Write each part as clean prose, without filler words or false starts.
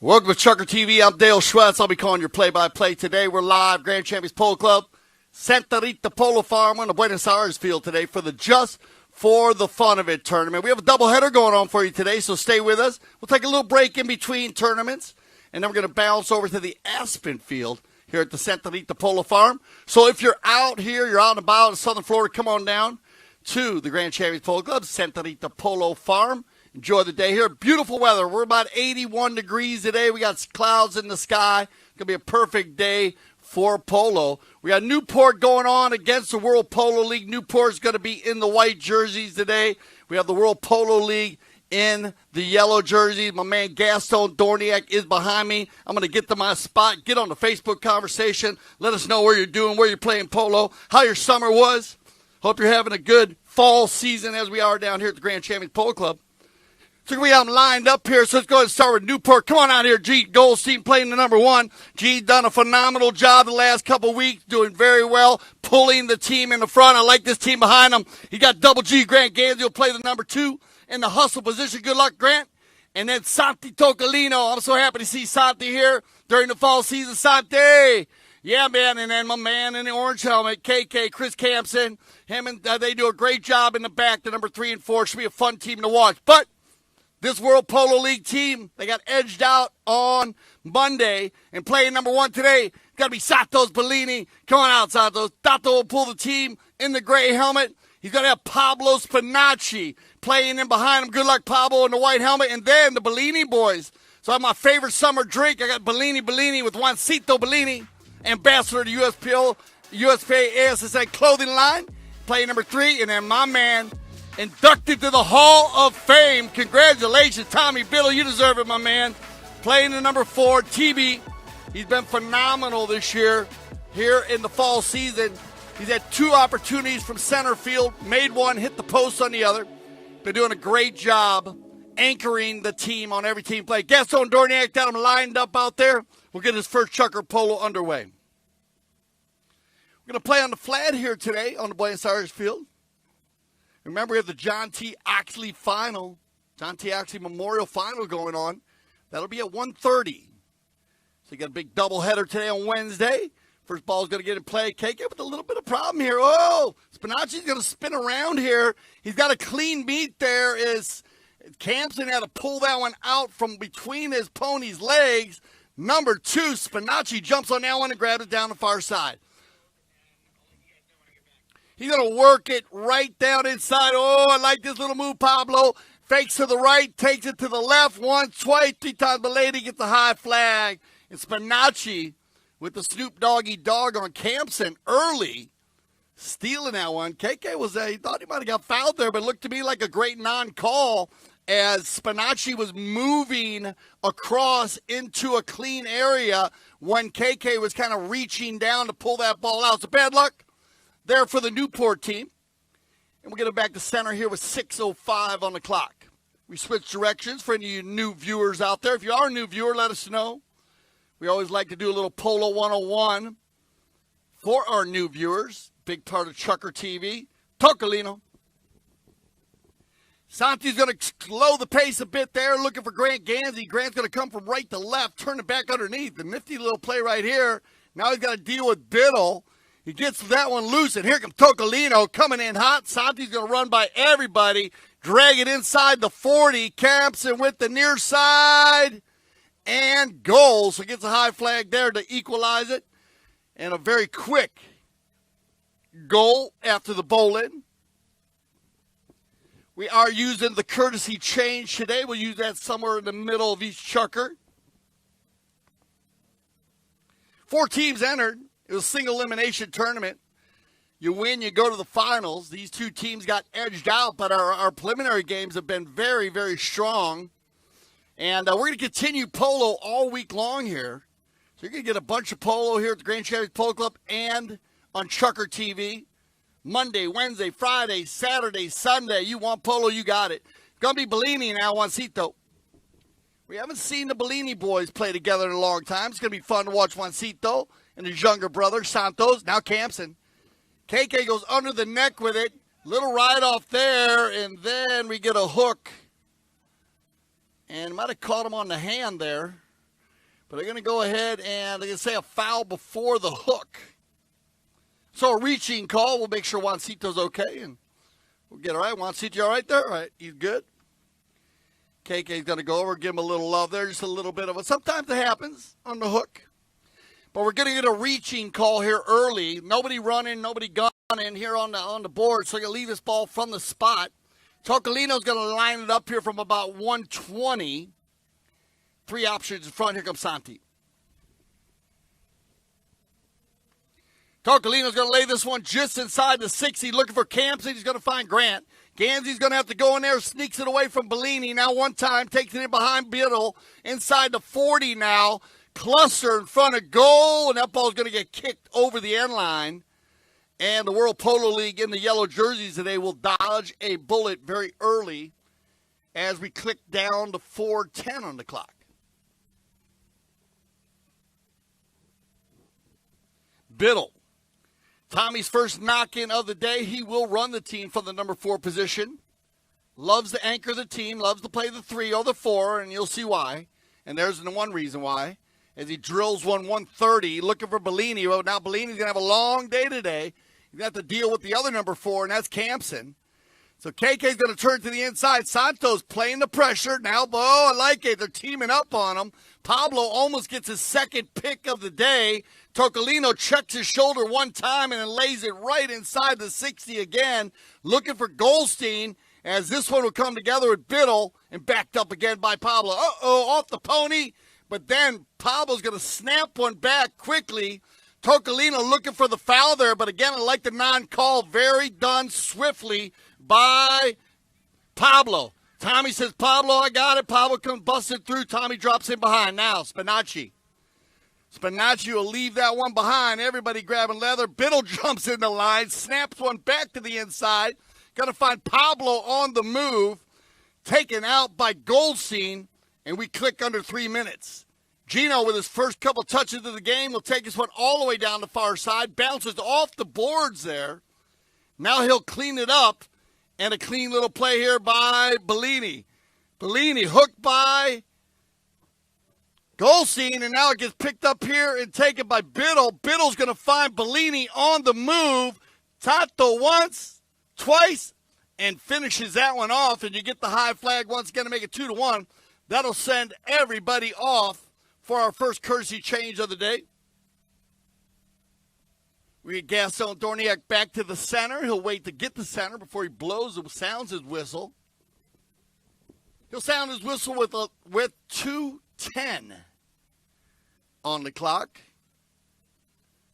Welcome to Chucker TV. I'm Dale Schwetz. I'll be calling your play-by-play today. We're live, Grand Champions Polo Club, Santa Rita Polo Farm on the Buenos Aires field today for the Just for the Fun of It tournament. We have a doubleheader going on for you today, so stay with us. We'll take a little break in between tournaments, and then we're going to bounce over to the Aspen field here at the Santa Rita Polo Farm. So if you're out here, you're out and about in Southern Florida, come on down to the Grand Champions Polo Club, Santa Rita Polo Farm. Enjoy the day here. Beautiful weather. We're about 81 degrees today. We got clouds in the sky. It's going to be a perfect day for polo. We got Newport going on against the World Polo League. Newport's going to be in the white jerseys today. We have the World Polo League in the yellow jerseys. My man Gaston Dorniak is behind me. I'm going to get to my spot, get on the Facebook conversation. Let us know where you're doing, where you're playing polo, how your summer was. Hope you're having a good fall season as we are down here at the Grand Champions Polo Club. So we have them lined up here, so let's go ahead and start with Newport. Come on out here, G. Goldstein playing the number one. G's done a phenomenal job the last couple weeks, doing very well, pulling the team in the front. I like this team behind him. He got double G. Grant Gansey will play the number two in the hustle position. Good luck, Grant. And then Santi Toccolino. I'm so happy to see Santi here during the fall season. Santi. Yeah, man, and then my man in the orange helmet, KK, Chris Campson. Him and they do a great job in the back, the number 3 and 4. Should be a fun team to watch. But this World Polo League team, they got edged out on Monday and playing number one today. Got to be Santos Bellini. Come on out, Santos. Tato will pull the team in the gray helmet. He's going to have Pablo Spinacci playing in behind him. Good luck, Pablo, in the white helmet. And then the Bellini boys. So I have my favorite summer drink. I got Bellini with Juancito Bellini, ambassador to USPL, USPA ASSA clothing line, playing number 3. And then my man, inducted to the Hall of Fame. Congratulations, Tommy Biddle. You deserve it, my man. Playing the number 4, TB. He's been phenomenal this year here in the fall season. He's had 2 opportunities from center field, made one, hit the post on the other. Been doing a great job anchoring the team on every team play. Gaston Dorniak got him lined up out there. We'll get his first Chucker Polo underway. We're going to play on the flat here today on the Buenos Aires field. Remember, we have the John T. Oxley final, John T. Oxley Memorial Final going on. That'll be at 1:30. So you got a big doubleheader today on Wednesday. First ball is going to get in play. KK with a little bit of problem here. Oh, Spinacci's going to spin around here. He's got a clean beat there. Campson had to pull that one out from between his pony's legs. Number 2, Spinacci jumps on that one and grabs it down the far side. He's going to work it right down inside. Oh, I like this little move, Pablo. Fakes to the right, takes it to the left, once, twice, 3 times. The lady gets a high flag. And Spinacci with the Snoop Doggy Dog on Campson early, stealing that one. KK he thought he might have got fouled there, but it looked to me like a great non-call as Spinacci was moving across into a clean area when KK was kind of reaching down to pull that ball out. So bad luck there for the Newport team. And we'll get it back to center here with 6:05 on the clock. We switch directions for any of you new viewers out there. If you are a new viewer, let us know. We always like to do a little Polo 101 for our new viewers. Big part of Chucker TV. Toccolino. Santi's going to slow the pace a bit there, looking for Grant Gansey. Grant's going to come from right to left, turn it back underneath. The nifty little play right here. Now he's got to deal with Biddle. He gets that one loose, and here comes Toccolino coming in hot. Santi's going to run by everybody, drag it inside the 40. Campson with the near side, and goal. So gets a high flag there to equalize it, and a very quick goal after the bowl-in. We are using the courtesy change today. We'll use that somewhere in the middle of each Chucker. 4 teams entered. It was a single elimination tournament. You win, you go to the finals. These 2 teams got edged out, but our preliminary games have been very, very strong. And we're going to continue polo all week long here. So you're going to get a bunch of polo here at the Grand Champions Polo Club and on Chucker TV. Monday, Wednesday, Friday, Saturday, Sunday. You want polo, you got it. It's going to be Bellini now, Juancito. We haven't seen the Bellini boys play together in a long time. It's going to be fun to watch Juancito and his younger brother, Santos. Now Campson. KK goes under the neck with it. Little ride off there, and then we get a hook. And might have caught him on the hand there. But they're going to go ahead and they're going to say a foul before the hook. So a reaching call. We'll make sure Juancito's okay, and we'll get all right. Juancito, you all right there? All right, he's good. KK's going to go over, give him a little love there, just a little bit of it. Sometimes it happens on the hook. But we're going to get a reaching call here early. Nobody running, nobody gunning here on the board. So you'll leave this ball from the spot. Tocolino's going to line it up here from about 120. 3 options in front. Here comes Santi. Tocolino's going to lay this one just inside the 60. Looking for Campson. He's going to find Grant. Ganzi's going to have to go in there, sneaks it away from Bellini. Now one time, takes it in behind Biddle. Inside the 40 now. Cluster in front of goal, and that ball's going to get kicked over the end line. And the World Polo League in the yellow jerseys today will dodge a bullet very early as we click down to 4:10 on the clock. Biddle. Tommy's first knock-in of the day. He will run the team from the number 4 position. Loves to anchor the team, loves to play the 3 or the 4, and you'll see why. And there's the one reason why. As he drills 130, looking for Bellini. Well, now Bellini's going to have a long day today. He's going to have to deal with the other number 4, and that's Campson. So KK's going to turn to the inside. Santos playing the pressure. Now, I like it. They're teaming up on him. Pablo almost gets his second pick of the day. Tocolino checks his shoulder one time and then lays it right inside the 60 again. Looking for Goldstein as this one will come together with Biddle and backed up again by Pablo. Off the pony. But then Pablo's going to snap one back quickly. Tocolino looking for the foul there. But again, I like the non-call. Very done swiftly by Pablo. Tommy says, Pablo, I got it. Pablo comes busted through. Tommy drops in behind. Now, Spinacci. Spinacci will leave that one behind. Everybody grabbing leather. Biddle jumps in the line. Snaps one back to the inside. Going to find Pablo on the move. Taken out by Goldstein. And we click under 3 minutes. Gino, with his first couple touches of the game, will take this one all the way down the far side. Bounces off the boards there. Now he'll clean it up. And a clean little play here by Bellini. Bellini hooked by Goldstein. And now it gets picked up here and taken by Biddle. Biddle's going to find Bellini on the move. Tato once, twice, and finishes that one off. And you get the high flag once again to make it 2-1. That'll send everybody off for our first courtesy change of the day. We get Gaston Dorniak back to the center. He'll wait to get the center before he sounds his whistle. He'll sound his whistle with 2:10 on the clock.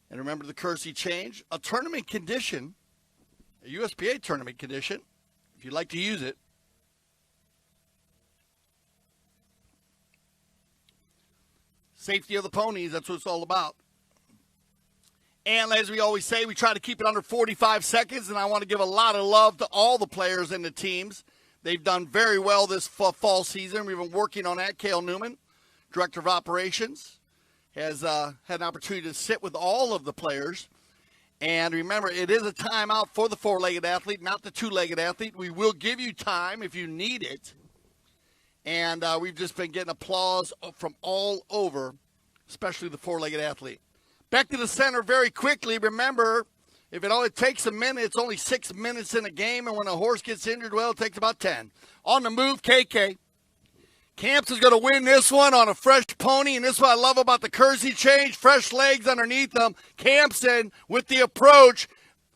And remember the courtesy change. A tournament condition, a USPA tournament condition, if you'd like to use it. Safety of the ponies, that's what it's all about. And as we always say, we try to keep it under 45 seconds, and I want to give a lot of love to all the players and the teams. They've done very well this fall season. We've been working on that. Cale Newman, Director of Operations, has had an opportunity to sit with all of the players. And remember, it is a timeout for the 4-legged athlete, not the 2-legged athlete. We will give you time if you need it. And we've just been getting applause from all over, especially the 4-legged athlete. Back to the center very quickly. Remember, if it only takes a minute, it's only 6 minutes in a game. And when a horse gets injured, well, it takes about 10. On the move, KK. Camps is going to win this one on a fresh pony. And this is what I love about the courtesy change. Fresh legs underneath them. Campson with the approach.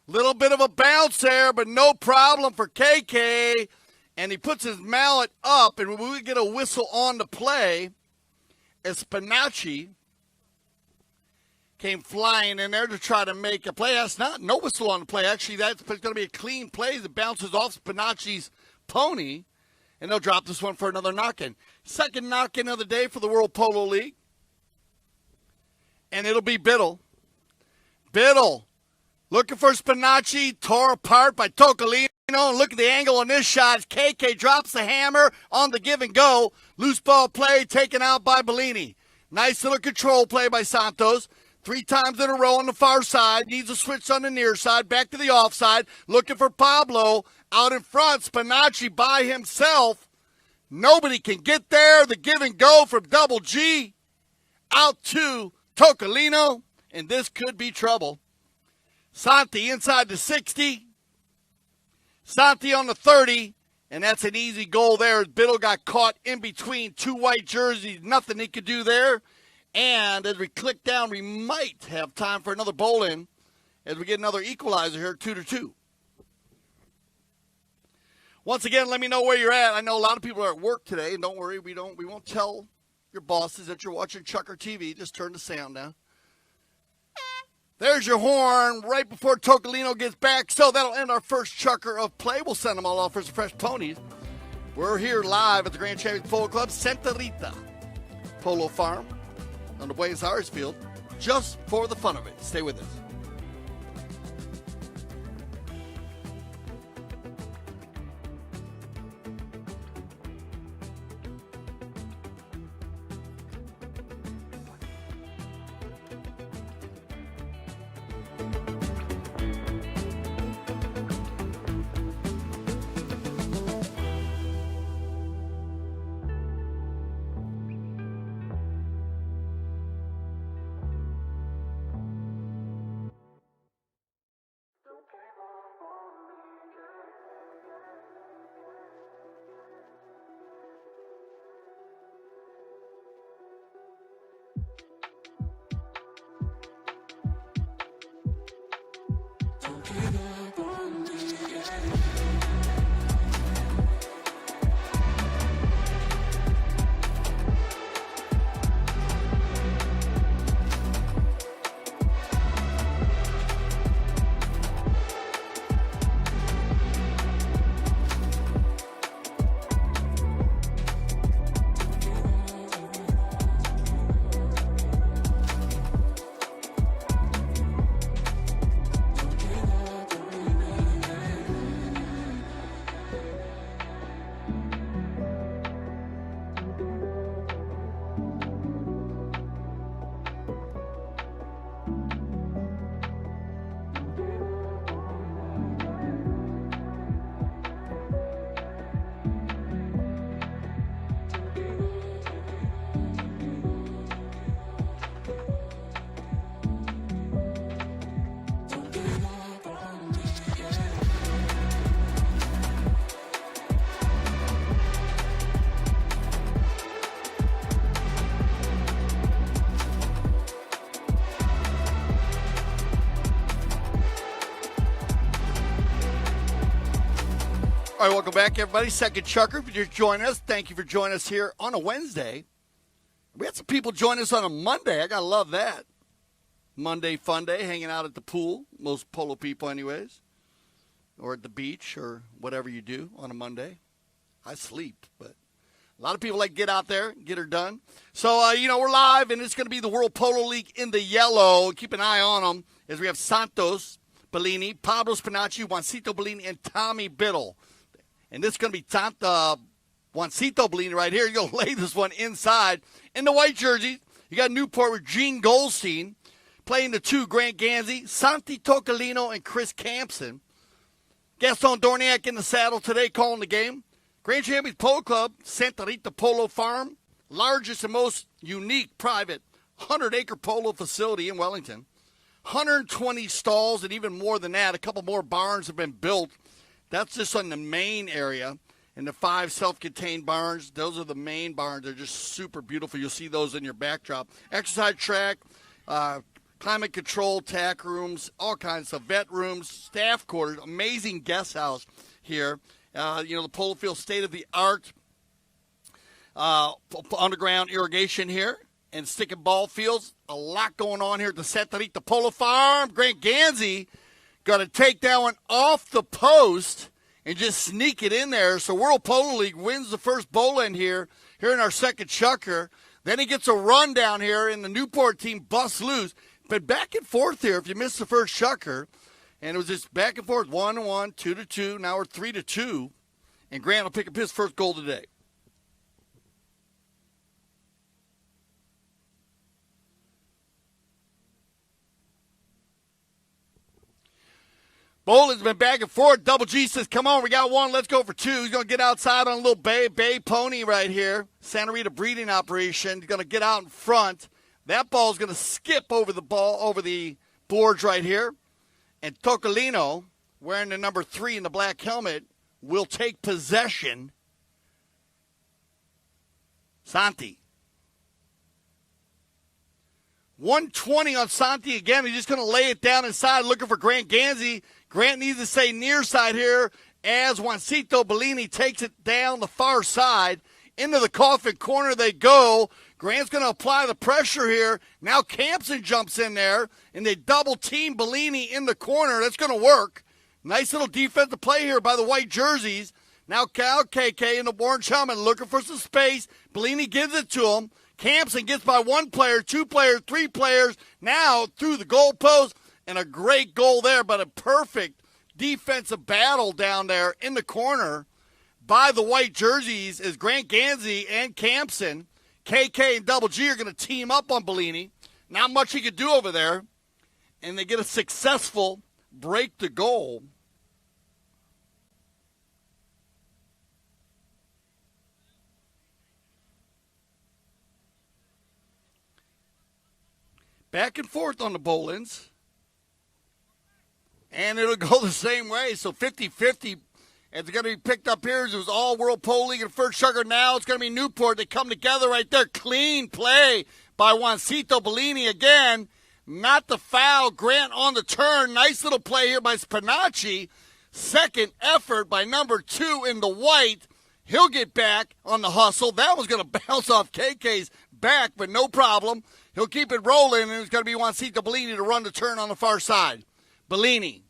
Little bit of a bounce there, but no problem for KK. And he puts his mallet up, and we get a whistle on the play as Spinacci came flying in there to try to make a play. That's no whistle on the play. Actually, that's going to be a clean play that bounces off Spinacci's pony, and they'll drop this one for another knock-in. Second knock-in of the day for the World Polo League, and it'll be Biddle. Biddle looking for Spinacci, tore apart by Tocolino. Look at the angle on this shot. KK drops the hammer on the give and go. Loose ball play taken out by Bellini. Nice little control play by Santos. 3 times in a row on the far side. Needs a switch on the near side. Back to the offside. Looking for Pablo out in front. Spinacci by himself. Nobody can get there. The give and go from Double G. out to Tocolino, and this could be trouble. Santi inside the 60. Santi on the 30, and that's an easy goal there. Biddle got caught in between two white jerseys. Nothing he could do there. And as we click down, we might have time for another bowl in as we get another equalizer here, 2-2. Once again, let me know where you're at. I know a lot of people are at work today, and don't worry, we won't tell your bosses that you're watching Chucker TV. Just turn the sound down. There's your horn right before Tocolino gets back. So that'll end our first Chucker of play. We'll send them all off for some fresh ponies. We're here live at the Grand Champions Polo Club, Santa Rita Polo Farm on the Buenos Aires field, just for the fun of it. Stay with us. All right, welcome back, everybody. Second Chucker, if you just joined us, thank you for joining us here on a Wednesday. We had some people join us on a Monday. I got to love that. Monday fun day, hanging out at the pool. Most polo people anyways. Or at the beach or whatever you do on a Monday. I sleep, but a lot of people like to get out there, get her done. So, we're live, and it's going to be the World Polo League in the yellow. Keep an eye on them as we have Santos Bellini, Pablo Spinacci, Juancito Bellini, and Tommy Biddle. And this is going to be Juancito Bellini right here. You're going to lay this one inside. In the white jersey, you got Newport with Gene Goldstein. Playing the two, Grant Ganzi, Santi Tocolino, and Chris Campson. Gaston Dorniak in the saddle today calling the game. Grand Champions Polo Club, Santa Rita Polo Farm. Largest and most unique private 100-acre polo facility in Wellington. 120 stalls and even more than that. A couple more barns have been built. That's just on the main area. And the 5 self-contained barns, those are the main barns. They're just super beautiful. You'll see those in your backdrop. Exercise track, climate control, tack rooms, all kinds of vet rooms, staff quarters, amazing guest house here. The polo field, state-of-the-art underground irrigation here and stick and ball fields. A lot going on here at the Santa Rita Polo Farm. Grant Ganzi got to take that one off the post and just sneak it in there. So World Polo League wins the first bowl in here in our second Chucker. Then he gets a run down here, and the Newport team busts loose. But back and forth here if you missed the first Chucker. And it was just back and forth, 1-1, 2-2. Now we're 3-2. And Grant will pick up his first goal today. Boland's been back and forth. Double G says, come on, we got one. Let's go for two. He's going to get outside on a little bay pony right here. Santa Rita breeding operation. He's going to get out in front. That ball is going to skip over the boards right here. And Tocolino, wearing the number 3 in the black helmet, will take possession. Santi. 120 on Santi again. He's just going to lay it down inside, looking for Grant Ganzi. Grant needs to stay near side here as Juancito Bellini takes it down the far side. Into the coffin corner they go. Grant's going to apply the pressure here. Now Campson jumps in there, and they double-team Bellini in the corner. That's going to work. Nice little defensive play here by the white jerseys. Now Cal KK in the orange helmet looking for some space. Bellini gives it to him. Campson gets by 1 player, 2 players, 3 players. Now through the goalpost, and a great goal there, but a perfect defensive battle down there in the corner by the white jerseys as Grant Ganzi and Campson, KK and Double G are going to team up on Bellini. Not much he could do over there. And they get a successful break to goal. Back and forth on the Bolins. And it'll go the same way. So 50-50. It's going to be picked up here. It was all World Pole League and first sugar. Now it's going to be Newport. They come together right there. Clean play by Juancito Bellini again. Not the foul. Grant on the turn. Nice little play here by Spinacci. Second effort by number 2 in the white. He'll get back on the hustle. That was going to bounce off KK's back, but no problem. He'll keep it rolling, and it's going to be Juancito Bellini to run the turn on the far side. Bellini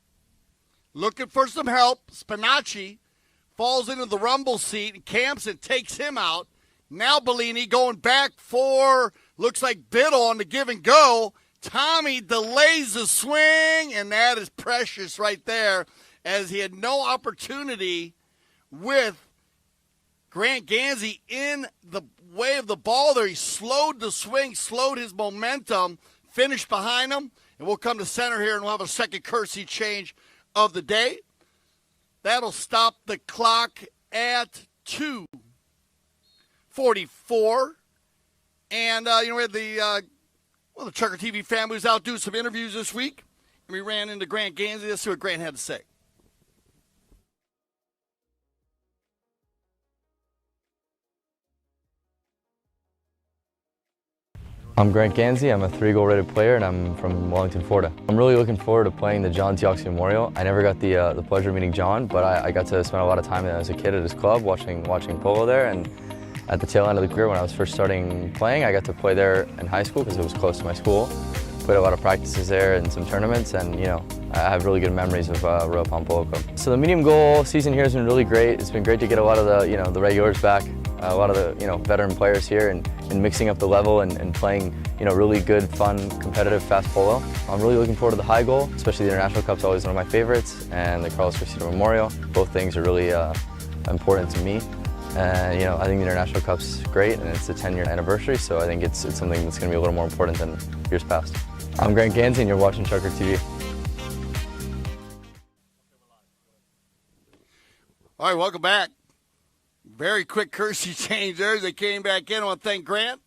looking for some help. Spinacci falls into the rumble seat, and Campson takes him out. Now Bellini going back for, looks like Biddle on the give and go. Tommy delays the swing, and that is precious right there, as he had no opportunity with Grant Ganzi in the way of the ball there. He slowed the swing, slowed his momentum, finished behind him, and we'll come to center here, and we'll have a second courtesy change of the day. That'll stop the clock at 2:44. And, we had the Trucker TV family was out doing some interviews this week. And we ran into Grant Ganzi. Let's see what Grant had to say. I'm Grant Ganzi. I'm a 3-goal rated player, and I'm from Wellington, Florida. I'm really looking forward to playing the John T. Oxley Memorial. I never got the pleasure of meeting John, but I got to spend a lot of time as a kid at his club watching polo there. And at the tail end of the career, when I was first starting playing, I got to play there in high school because it was close to my school. Played a lot of practices there and some tournaments, and I have really good memories of Royal Palm Polo Club. So the medium goal season here has been really great. It's been great to get a lot of the regulars back, a lot of the veteran players here, and mixing up the level and playing really good, fun, competitive fast polo. I'm really looking forward to the high goal, especially the International Cup's always one of my favorites, and the Carlos Cristino Memorial. Both things are really important to me. And I think the International Cup's great, and it's a 10-year anniversary, so I think it's something that's going to be a little more important than years past. I'm Grant Ganzi, and you're watching Trucker TV. All right, welcome back. Very quick courtesy change there as they came back in. I want to thank Grant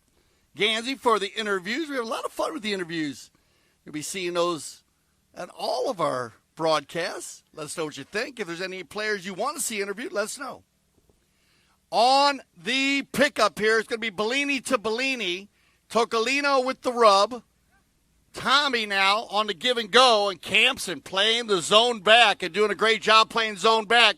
Ganzi for the interviews. We have a lot of fun with the interviews. You'll be seeing those at all of our broadcasts. Let us know what you think. If there's any players you want to see interviewed, let us know. On the pickup here, it's going to be Bellini to Bellini. Tocolino with the rub. Tommy now on the give and go, and Campson playing the zone back and doing a great job playing zone back.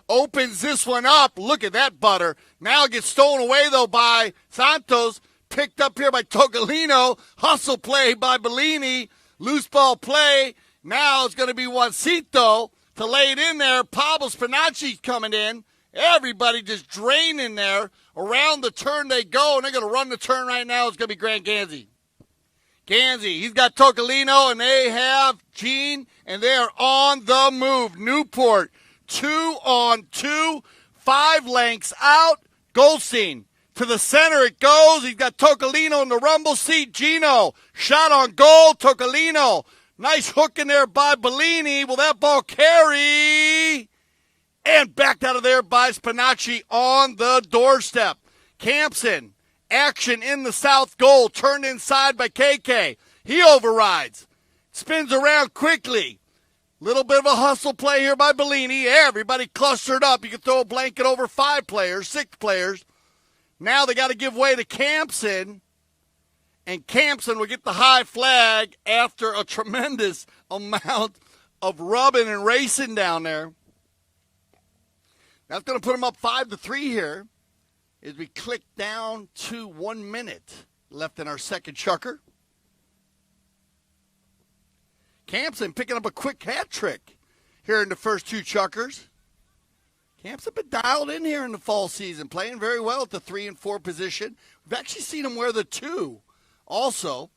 Opens this one up. Look at that butter. Now it gets stolen away, though, by Santos. Picked up here by Tocolino. Hustle play by Bellini. Loose ball play. Now it's going to be Juancito to lay it in there. Pablo Spinacci coming in. Everybody just draining there. Around the turn they go, and they're going to run the turn right now. It's going to be Grant Ganzi. Ganzi, he's got Tocolino, and they have Gene, and they are on the move. Newport, 2-on-2, 5 lengths out. Goldstein to the center it goes. He's got Tocolino in the rumble seat. Gino, shot on goal. Tocolino, nice hook in there by Bellini. Will that ball carry? And backed out of there by Spinacci on the doorstep. Campson Action in the south goal. Turned inside by KK. He overrides. Spins around quickly. Little bit of a hustle play here by Bellini. Everybody clustered up. You can throw a blanket over 5 players, 6 players. Now they got to give way to Campson. And Campson will get the high flag after a tremendous amount of rubbing and racing down there. That's going to put them up 5-3 here as we click down to 1 minute left in our second chukker. Campson picking up a quick hat trick here in the first 2 chukkers. Campson been dialed in here in the fall season, playing very well at the 3 and 4 position. We've actually seen him wear the 2 also.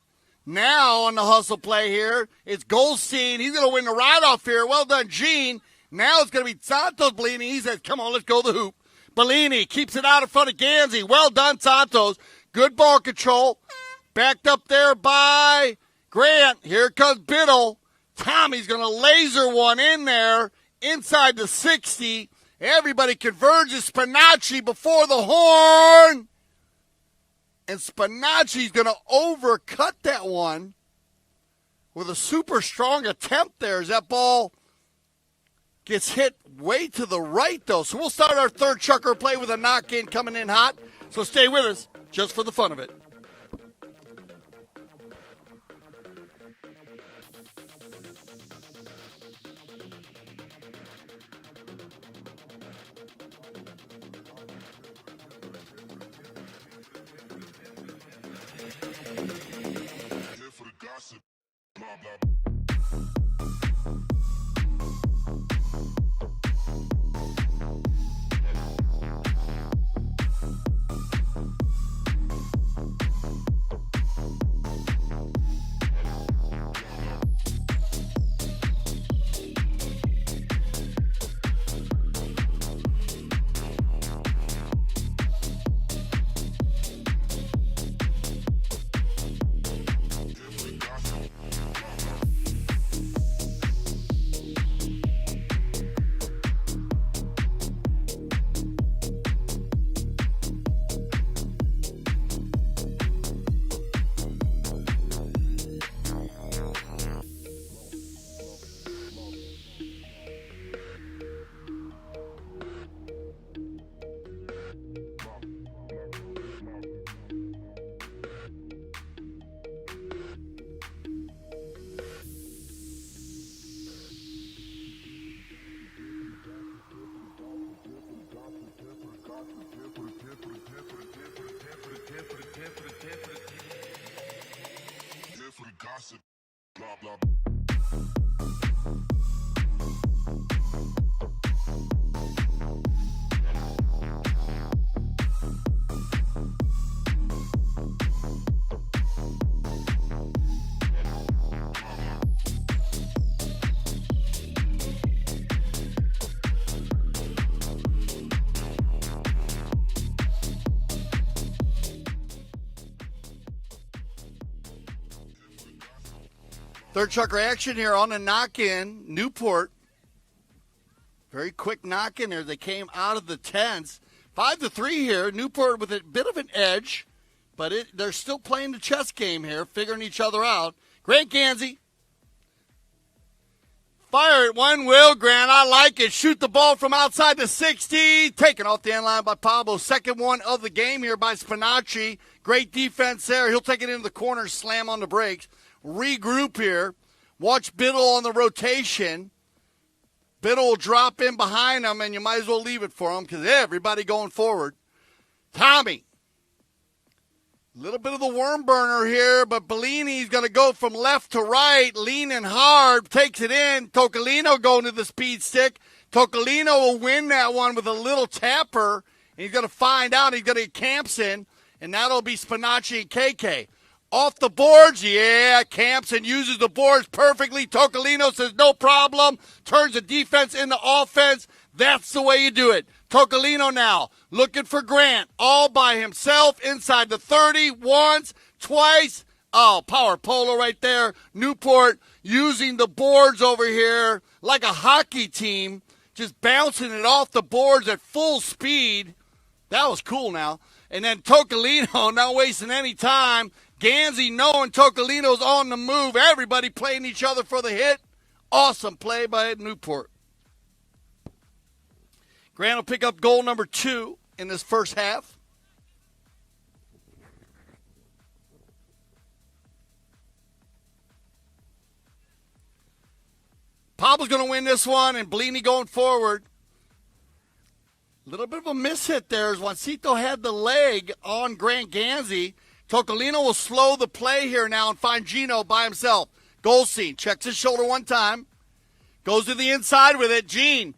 Now on the hustle play here, it's Goldstein. He's going to win the ride-off here. Well done, Gene. Now it's going to be Santos Bellini. He says, come on, let's go the hoop. Bellini keeps it out in front of Gansey. Well done, Santos. Good ball control. Backed up there by Grant. Here comes Biddle. Tommy's going to laser one in there inside the 60. Everybody converges. Spinacci before the horn. And Spinacci's going to overcut that one with a super strong attempt there as that ball gets hit way to the right, though. So we'll start our third chukker play with a knock-in coming in hot. So stay with us just for the fun of it. Third chukker action here on the knock-in. Newport. Very quick knock-in there. They came out of the 10s. 5-3 here. Newport with a bit of an edge, but they're still playing the chess game here, figuring each other out. Grant Gansey. Fire it one, Will Grant. I like it. Shoot the ball from outside the 60. Taken off the end line by Pablo. Second one of the game here by Spinacci. Great defense there. He'll take it into the corner, slam on the brakes. Regroup here. Watch Biddle on the rotation. Biddle will drop in behind him, and you might as well leave it for him because everybody going forward. Tommy. A little bit of the worm burner here, but Bellini's going to go from left to right, leaning hard, takes it in. Tocolino going to the speed stick. Tocolino will win that one with a little tapper, and he's going to find out he's going to get Campson, and that'll be Spinacci and KK. Off the boards, yeah, Campson uses the boards perfectly. Tocolino says no problem, turns the defense into offense. That's the way you do it. Tocolino now looking for Grant all by himself inside the 30, once, twice. Oh, power polo right there. Newport using the boards over here like a hockey team, just bouncing it off the boards at full speed. That was cool now. And then Tocolino, not wasting any time. Gansey knowing Tocolino's on the move. Everybody playing each other for the hit. Awesome play by Newport. Grant will pick up goal number 2 in this first half. Pablo's going to win this one, and Bellini going forward. A little bit of a miss hit there as Juancito had the leg on Grant Gansey. Tocolino will slow the play here now and find Gino by himself. Goldstein checks his shoulder one time. Goes to the inside with it. Gene.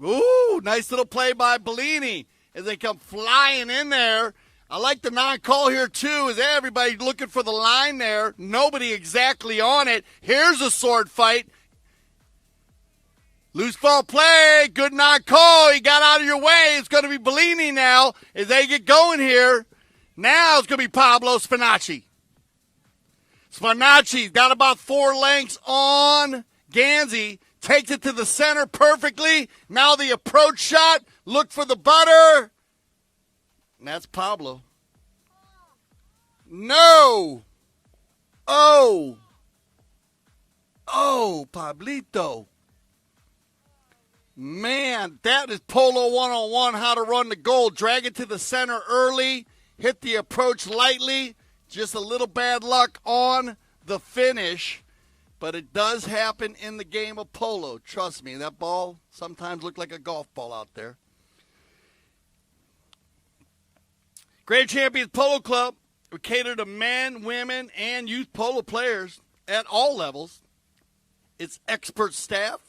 Ooh, nice little play by Bellini as they come flying in there. I like the non-call here, too, as everybody looking for the line there. Nobody exactly on it. Here's a sword fight. Loose ball play, good non-call. He got out of your way. It's going to be Bellini now as they get going here. Now it's going to be Pablo Spinacci. Spinacci's got about 4 lengths on Gansey. Takes it to the center perfectly. Now the approach shot. Look for the butter. And that's Pablo. No. Oh, Pablito. Man, that is Polo 101, how to run the goal. Drag it to the center early, hit the approach lightly. Just a little bad luck on the finish. But it does happen in the game of polo. Trust me, that ball sometimes looked like a golf ball out there. Grand Champions Polo Club. We cater to men, women, and youth polo players at all levels. It's expert staff.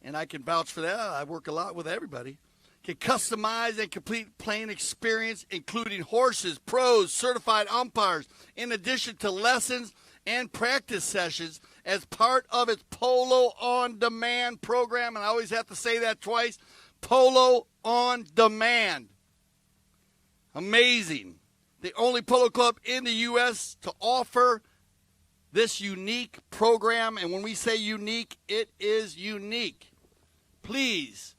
And I can vouch for that. I work a lot with everybody. Can customize and complete playing experience, including horses, pros, certified umpires, in addition to lessons and practice sessions as part of its Polo On Demand program. And I always have to say that twice. Polo On Demand. Amazing. The only polo club in the U.S. to offer this unique program. And when we say unique, it is unique. Please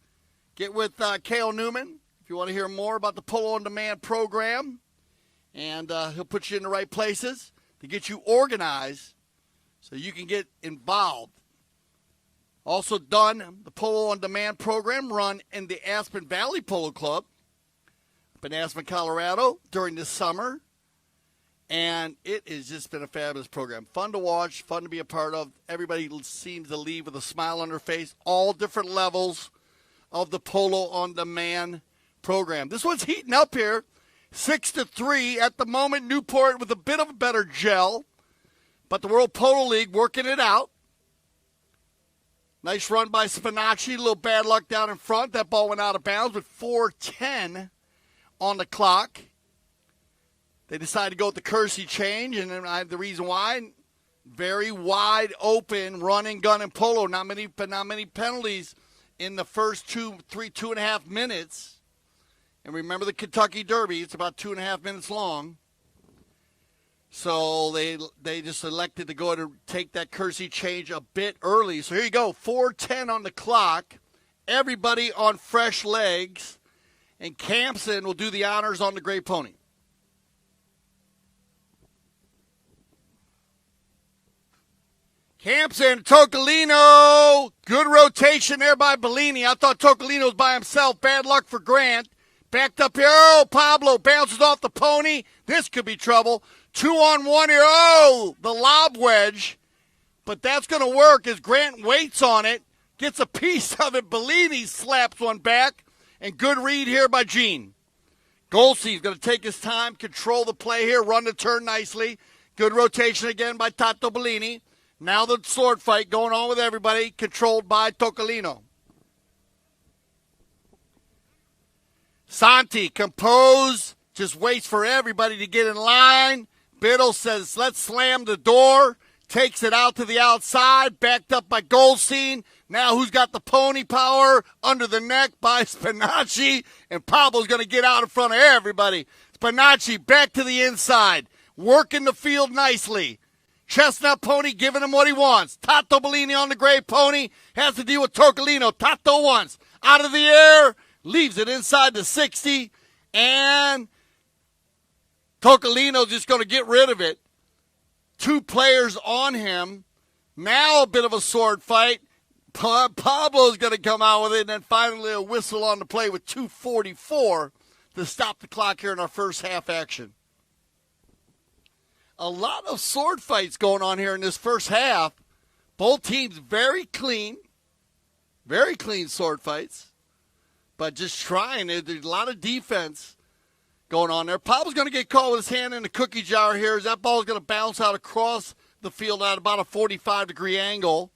get with Cale Newman if you want to hear more about the Polo On Demand program. And he'll put you in the right places to get you organized so you can get involved. Also done the Polo On Demand program run in the Aspen Valley Polo Club up in Aspen, Colorado during the summer. And it has just been a fabulous program. Fun to watch, fun to be a part of. Everybody seems to leave with a smile on their face. All different levels of the Polo On Demand program. This one's heating up here. 6-3 at the moment. Newport with a bit of a better gel. But the World Polo League working it out. Nice run by Spinacci. A little bad luck down in front. That ball went out of bounds with 4:10 on the clock. They decided to go with the Kersey change, and the reason why, very wide open running gun and polo. Not many penalties in the first 2.5 minutes. And remember the Kentucky Derby; it's about 2.5 minutes long. So they just elected to go to take that Kersey change a bit early. So here you go, 4:10 on the clock. Everybody on fresh legs, and Campson will do the honors on the gray pony. Campson, Tocolino, good rotation there by Bellini. I thought Tocolino was by himself. Bad luck for Grant. Backed up here. Oh, Pablo bounces off the pony. This could be trouble. 2-on-1 here. Oh, the lob wedge. But that's going to work as Grant waits on it. Gets a piece of it. Bellini slaps one back. And good read here by Gene. Goldstein's going to take his time, control the play here, run the turn nicely. Good rotation again by Tato Bellini. Now the sword fight going on with everybody, controlled by Tocolino. Santi, compose, just waits for everybody to get in line. Biddle says, let's slam the door. Takes it out to the outside, backed up by Goldstein. Now who's got the pony power? Under the neck by Spinacci. And Pablo's going to get out in front of everybody. Spinacci back to the inside, working the field nicely. Chestnut pony giving him what he wants. Tato Bellini on the gray pony has to deal with Tocolino. Tato once out of the air, leaves it inside the 60, and Tocolino's just going to get rid of it. 2 players on him. Now a bit of a sword fight. Pablo's going to come out with it, and then finally a whistle on the play with 2:44 to stop the clock here in our first half action. A lot of sword fights going on here in this first half. Both teams very clean sword fights, but just trying. There's a lot of defense going on there. Pablo's going to get caught with his hand in the cookie jar here as that ball is going to bounce out across the field at about a 45-degree angle.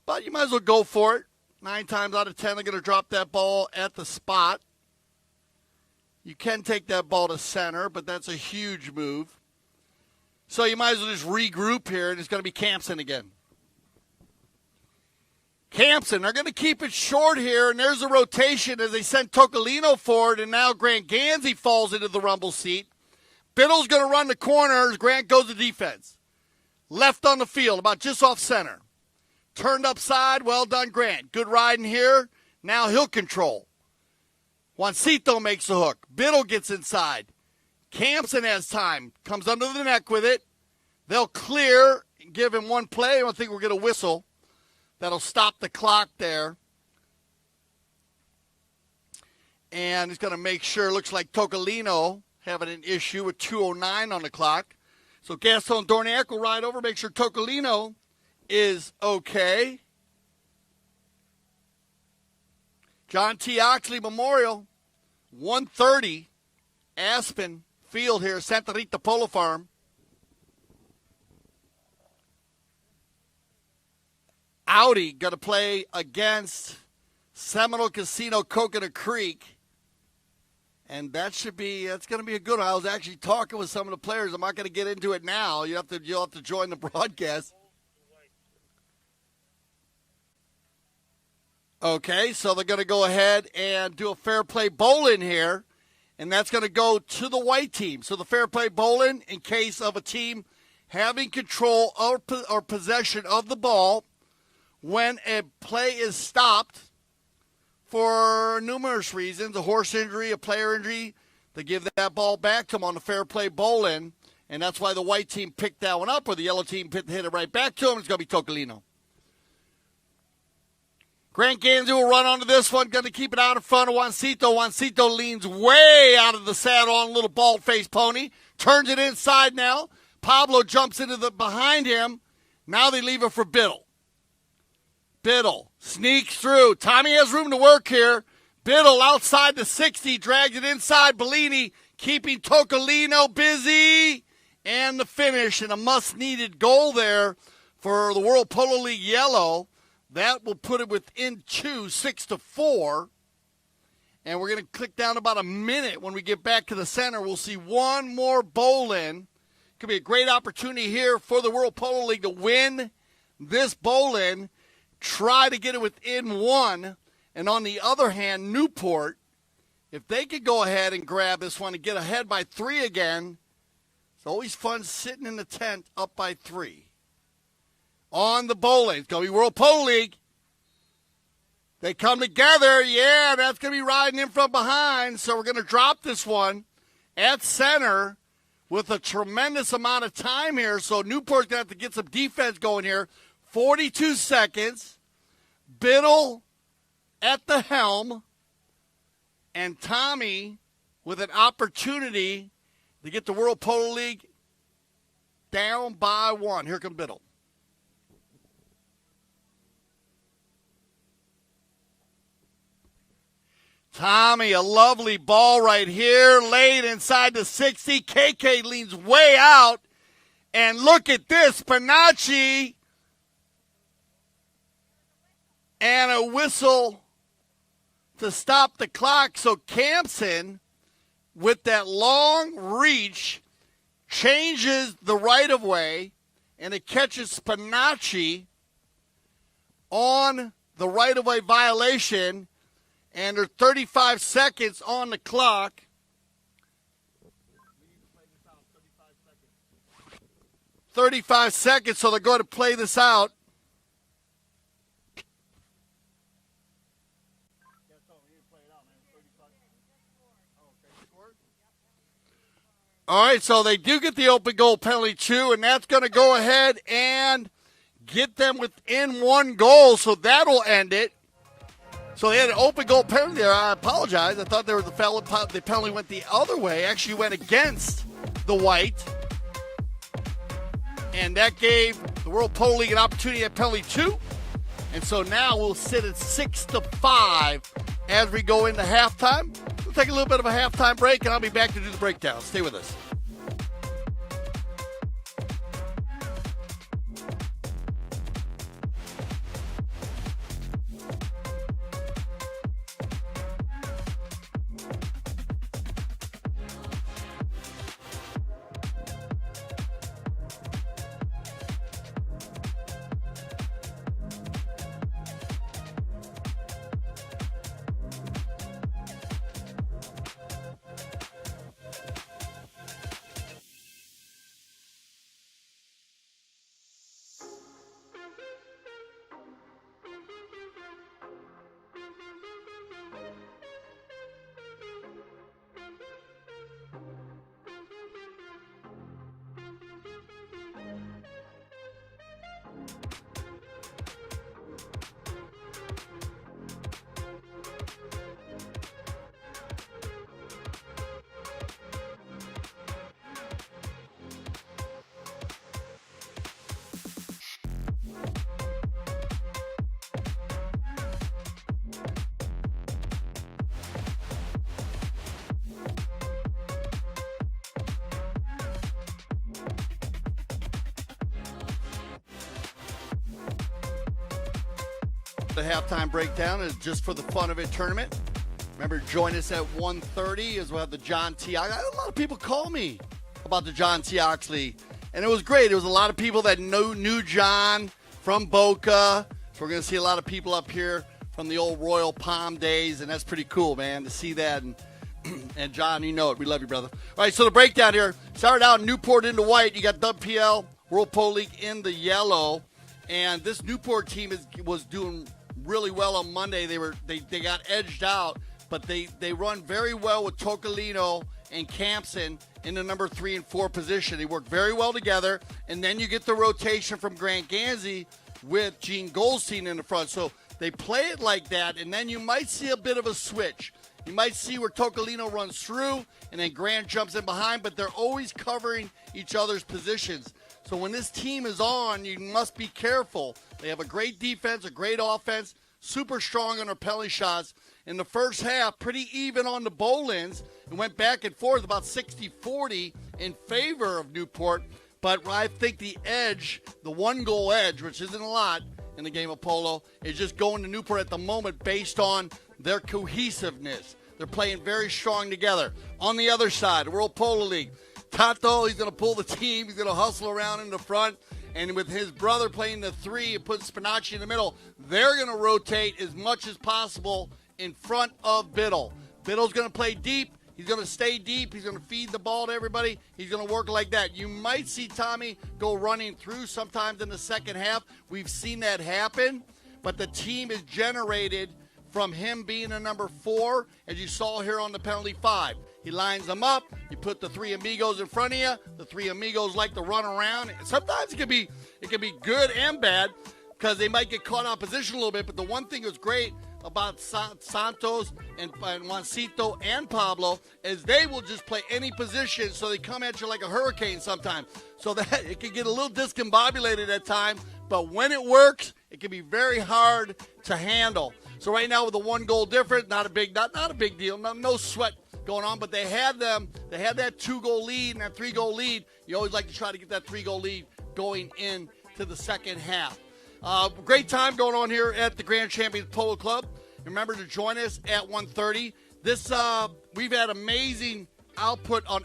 But you might as well go for it. 9 times out of 10, they're going to drop that ball at the spot. You can take that ball to center, but that's a huge move. So you might as well just regroup here, and it's going to be Campson again. Campson, they're going to keep it short here, and there's a rotation as they send Tocolino forward, and now Grant Gansey falls into the rumble seat. Biddle's going to run the corners. Grant goes to defense. Left on the field, about just off center. Turned upside, well done, Grant. Good riding here. Now he'll control. Juancito makes the hook. Biddle gets inside. Campson has time. Comes under the neck with it. They'll clear, give him one play. I don't think we'll get a whistle. That'll stop the clock there. And he's going to make sure, looks like Tocolino having an issue with 2:09 on the clock. So Gaston Dorniak will ride over, make sure Tocolino is okay. John T. Oxley Memorial, 1:30, Aspen Field here, Santa Rita Polo Farm. Audi going to play against Seminole Casino Coconut Creek. And that's going to be a good one. I was actually talking with some of the players. I'm not going to get into it now. You'll have to join the broadcast. Okay, so they're going to go ahead and do a fair play bowling here. And that's going to go to the white team. So the fair play bowling, in case of a team having control or possession of the ball when a play is stopped for numerous reasons, a horse injury, a player injury, they give that ball back to them on the fair play bowling. And that's why the white team picked that one up, or the yellow team hit it right back to them. It's going to be Tocolino. Grant Gansey will run onto this one, going to keep it out in front of Juancito. Juancito leans way out of the saddle on a little bald-faced pony, turns it inside now. Pablo jumps into the behind him. Now they leave it for Biddle. Biddle sneaks through. Tommy has room to work here. Biddle outside the 60, drags it inside. Bellini keeping Tocolino busy. And the finish, and a must-needed goal there for the World Polo League Yellow. That will put it within 2, 6-4. And we're going to click down about a minute. When we get back to the center, we'll see one more bowl-in. Could be a great opportunity here for the World Polo League to win this bowl-in. Try to get it within 1. And on the other hand, Newport, if they could go ahead and grab this one and get ahead by 3 again, it's always fun sitting in the tent up by 3. On the bowling, it's going to be World Polo League. They come together. Yeah, that's going to be riding in from behind. So we're going to drop this one at center with a tremendous amount of time here. So Newport's going to have to get some defense going here. 42 seconds. Biddle at the helm. And Tommy with an opportunity to get the World Polo League down by 1. Here comes Biddle. Tommy, a lovely ball right here, laid inside the 60. KK leans way out. And look at this, Panacci. And a whistle to stop the clock. So Campson, with that long reach, changes the right-of-way, and it catches Panacci on the right-of-way violation. And there's 35 seconds on the clock. 35 seconds, so they're going to play this out. All right, so they do get the open goal penalty, too, and that's going to go ahead and get them within 1 goal, so that'll end it. So they had an open goal penalty there. I apologize. I thought there was the penalty went the other way. Actually went against the white. And that gave the World Polo League an opportunity at penalty 2. And so now we'll sit at 6-5 as we go into halftime. We'll take a little bit of a halftime break, and I'll be back to do the breakdown. Stay with us. The halftime breakdown is just for the fun of it tournament. Remember, join us at 1:30 as well. The John T. I had a lot of people call me about the John T. Oxley, and it was great. It was a lot of people that knew John from Boca. So we're going to see a lot of people up here from the old Royal Palm days, and that's pretty cool, man, to see that. And John, you know it. We love you, brother. All right, so the breakdown here started out in Newport into white. You got WPL, World Polo League in the yellow, and this Newport team was doing really well on Monday. They got edged out, but they run very well with Tocolino and Campson in the number 3 and 4 position. They work very well together, and then you get the rotation from Grant Gansey with Gene Goldstein in the front. So they play it like that, and then you might see a bit of a switch. You might see where Tocolino runs through, and then Grant jumps in behind, but they're always covering each other's positions. So when this team is on, you must be careful. They have a great defense, a great offense, super strong on their penalty shots. In the first half, pretty even on the bowl-ins, and went back and forth about 60-40 in favor of Newport. But I think the edge, the 1-goal edge, which isn't a lot in the game of polo, is just going to Newport at the moment based on their cohesiveness. They're playing very strong together. On the other side, World Polo League, Tato, he's going to pull the team. He's going to hustle around in the front. And with his brother playing the 3 and putting Spinacci in the middle, they're going to rotate as much as possible in front of Biddle. Biddle's going to play deep. He's going to stay deep. He's going to feed the ball to everybody. He's going to work like that. You might see Tommy go running through sometimes in the second half. We've seen that happen. But the team is generated from him being a number 4, as you saw here on the penalty 5. He lines them up. You put the 3 amigos in front of you. The 3 amigos like to run around. Sometimes it can be good and bad because they might get caught out of position a little bit. But the one thing that's great about Santos and Juancito and Pablo is they will just play any position, so they come at you like a hurricane sometimes. So that it can get a little discombobulated at times. But when it works, it can be very hard to handle. So right now with the 1-goal difference, not a big deal, no sweat going on, but they had that 2-goal lead and that 3-goal lead. You always like to try to get that 3-goal lead going into the second half. Great time going on here at the Grand Champions Polo Club. Remember to join us at 1:30. We've had amazing output on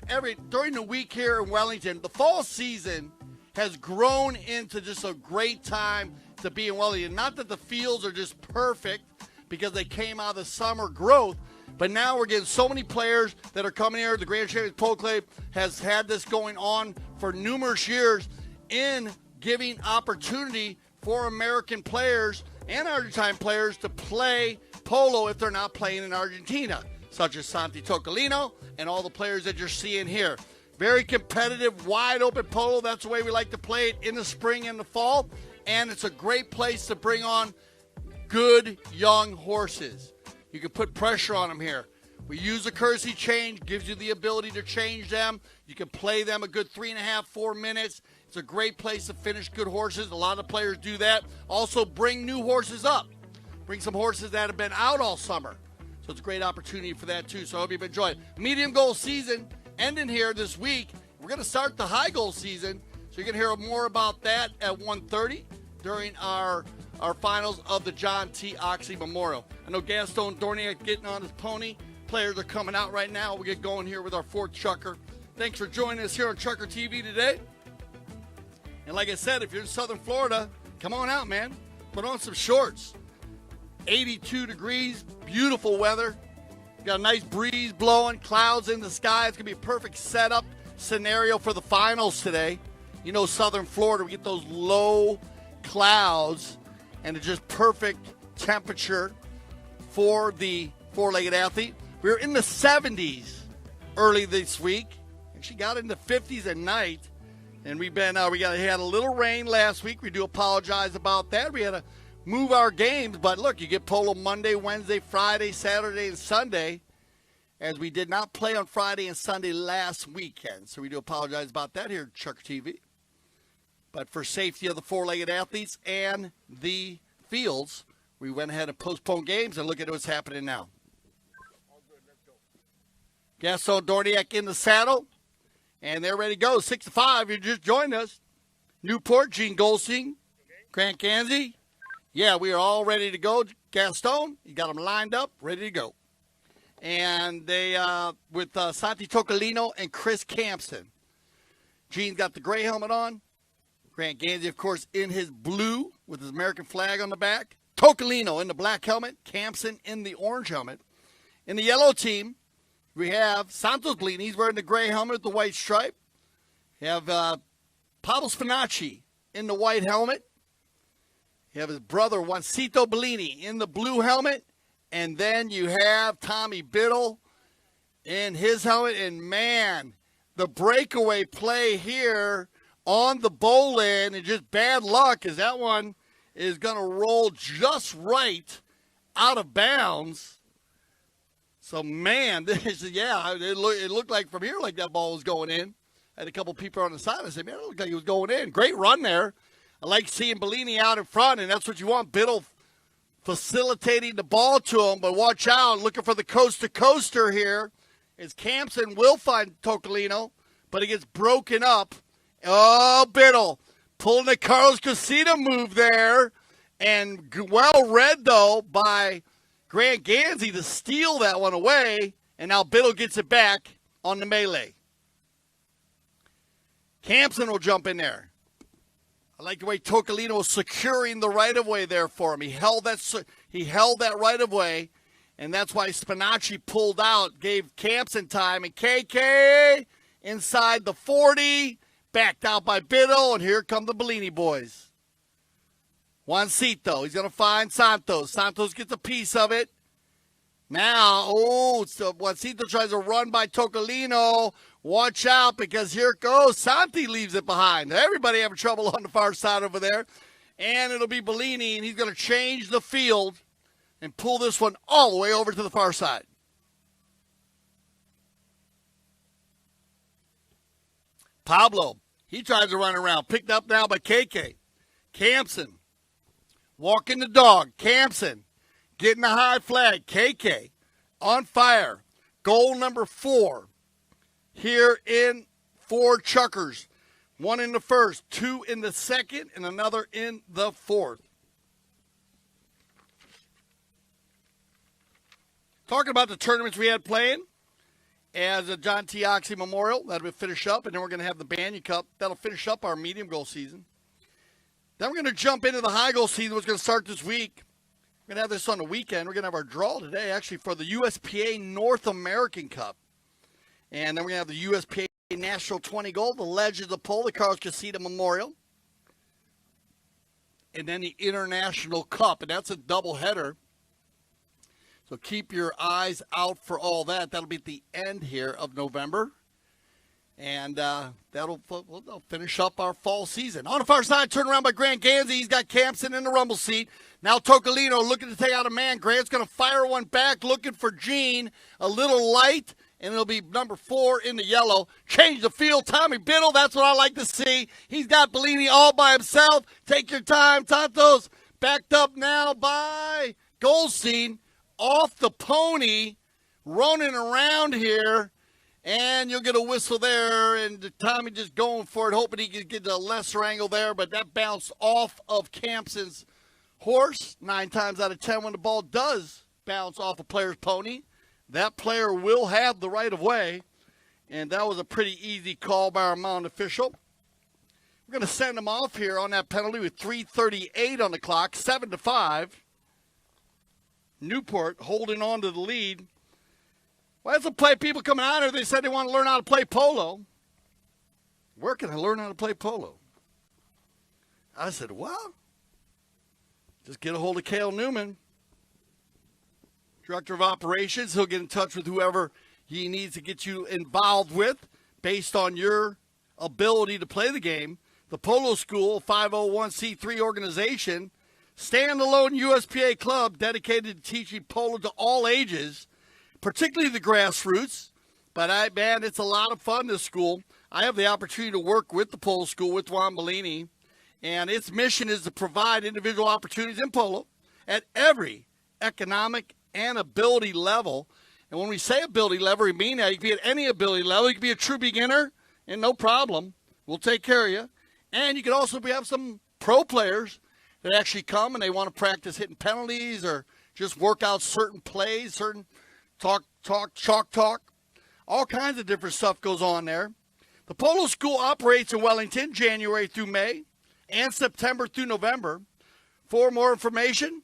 during the week here in Wellington. The fall season has grown into just a great time to be in Wellington. Not that the fields are just perfect because they came out of the summer growth, but now we're getting so many players that are coming here. The Grand Champions Polo Club has had this going on for numerous years in giving opportunity for American players and Argentine players to play polo if they're not playing in Argentina, such as Santi Tocolino and all the players that you're seeing here. Very competitive, wide open polo. That's the way we like to play it in the spring and the fall. And it's a great place to bring on good young horses. You can put pressure on them here. We use a courtesy change, gives you the ability to change them. You can play them a good 3.5, 4 minutes. It's a great place to finish good horses. A lot of players do that. Also, bring new horses up. Bring some horses that have been out all summer. So it's a great opportunity for that, too. So I hope you've enjoyed. Medium goal season ending here this week. We're going to start the high goal season. So you're going to hear more about that at 1:30 during our finals of the John T. Oxley Memorial. I know Gaston Dorniak getting on his pony. Players are coming out right now. We get going here with our fourth Chucker. Thanks for joining us here on Chucker TV today. And like I said, if you're in Southern Florida, come on out, man. Put on some shorts. 82 degrees, beautiful weather. Got a nice breeze blowing, clouds in the sky. It's going to be a perfect setup scenario for the finals today. You know, Southern Florida, we get those low clouds, and it's just perfect temperature for the four-legged athlete. We were in the 70s early this week. Actually got in the 50s at night. And we had a little rain last week. We do apologize about that. We had to move our games. But look, you get polo Monday, Wednesday, Friday, Saturday, and Sunday, as we did not play on Friday and Sunday last weekend. So we do apologize about that here at Chucker TV. But for safety of the four-legged athletes and the fields, we went ahead and postponed games, and look at what's happening now. Gaston Dorniak in the saddle, and they're ready to go. 6-5, you just joined us. Newport, Gene Goldstein, Grant Gansey. Yeah, we are all ready to go. Gaston, you got them lined up, ready to go. And they, with Santi Tocolino and Chris Campson. Gene's got the gray helmet on. Grant Gansey, of course, in his blue with his American flag on the back. Tocolino in the black helmet. Campson in the orange helmet. In the yellow team, we have Santos Bellini. He's wearing the gray helmet with the white stripe. You have Pablo Spinacci in the white helmet. You have his brother, Juancito Bellini, in the blue helmet. And then you have Tommy Biddle in his helmet. And, man, the breakaway play here on the bowl-in, and just bad luck, because that one is going to roll just right out of bounds. So, man, it looked like from here like that ball was going in. I had a couple people on the side. I said, man, it looked like it was going in. Great run there. I like seeing Bellini out in front, and that's what you want. Biddle facilitating the ball to him, but watch out. Looking for the coast-to-coaster here. As Campson will find Tocolino, but it gets broken up. Oh, Biddle pulling the Carlos Casita move there. And well read, though, by Grant Gansey to steal that one away. And now Biddle gets it back on the melee. Campson will jump in there. I like the way Tocolino was securing the right-of-way there for him. He held that right-of-way, and that's why Spinacci pulled out, gave Campson time. And KK inside the 40. Backed out by Biddle, and here come the Bellini boys. Juancito, he's going to find Santos. Santos gets a piece of it. Now, so Juancito tries to run by Tocolino. Watch out, because here goes. Santi leaves it behind. Everybody having trouble on the far side over there. And it'll be Bellini, and he's going to change the field and pull this one all the way over to the far side. Pablo. He tries to run around. Picked up now by KK. Campson. Walking the dog. Campson. Getting the high flag. KK. On fire. Goal number 4. Here in 4 Chuckers. 1 in the first. 2 in the second. And another in the fourth. Talking about the tournaments we had playing. As a John T. Oxley Memorial, that'll finish up, and then we're going to have the Banyan Cup. That'll finish up our medium goal season. Then we're going to jump into the high goal season, which is going to start this week. We're going to have this on the weekend. We're going to have our draw today, actually, for the USPA North American Cup. And then we're going to have the USPA National 20 Gold, the Legends of Pole, the Carlos Casita Memorial. And then the International Cup, and that's a doubleheader. So keep your eyes out for all that. That'll be at the end here of November. And they'll finish up our fall season. On the far side, turn around by Grant Gansey. He's got Campson in the rumble seat. Now Tocolino looking to take out a man. Grant's going to fire one back, looking for Gene. A little light, and it'll be number 4 in the yellow. Change the field. Tommy Biddle, that's what I like to see. He's got Bellini all by himself. Take your time. Tonto's backed up now by Goldstein. Off the pony, running around here. And you'll get a whistle there, and Tommy just going for it, hoping he can get a lesser angle there, but that bounced off of Campson's horse. 9 times out of 10 when the ball does bounce off a player's pony, that player will have the right of way, and that was a pretty easy call by our mound official. We're going to send him off here on that penalty with 3:38 on the clock, 7-5. Newport holding on to the lead. Well, that's a play. People coming out here, they said they want to learn how to play polo. Where can I learn how to play polo? I said, well, just get a hold of Cale Newman, Director of Operations. He'll get in touch with whoever he needs to get you involved with based on your ability to play the game. The Polo School, 501c3 organization, standalone USPA club dedicated to teaching polo to all ages, particularly the grassroots. But, it's a lot of fun, this school. I have the opportunity to work with the polo school, with Juan Bellini, and its mission is to provide individual opportunities in polo at every economic and ability level. And when we say ability level, we mean that you can be at any ability level. You can be a true beginner, and no problem. We'll take care of you. And you can also have some pro players that actually come and they want to practice hitting penalties or just work out certain plays, certain chalk talk. All kinds of different stuff goes on there. The Polo School operates in Wellington, January through May, and September through November. For more information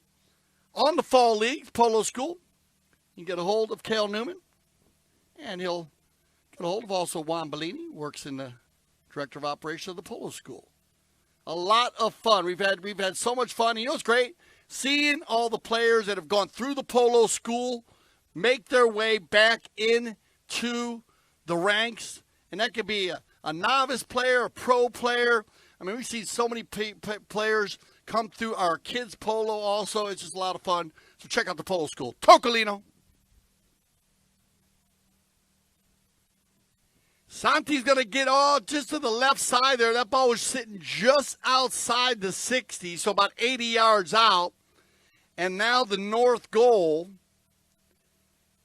on the Fall League, Polo School, you can get a hold of Cale Newman, and he'll get a hold of also Juan Bellini, works in the Director of Operations of the Polo School. A lot of fun. We've had so much fun. You know what's great? Seeing all the players that have gone through the Polo School make their way back into the ranks. And that could be a novice player, a pro player. I mean, we see so many players come through our kids' polo also. It's just a lot of fun. So check out the Polo School. Tocolino. Santi's going to get all just to the left side there. That ball was sitting just outside the 60, so about 80 yards out. And now the north goal,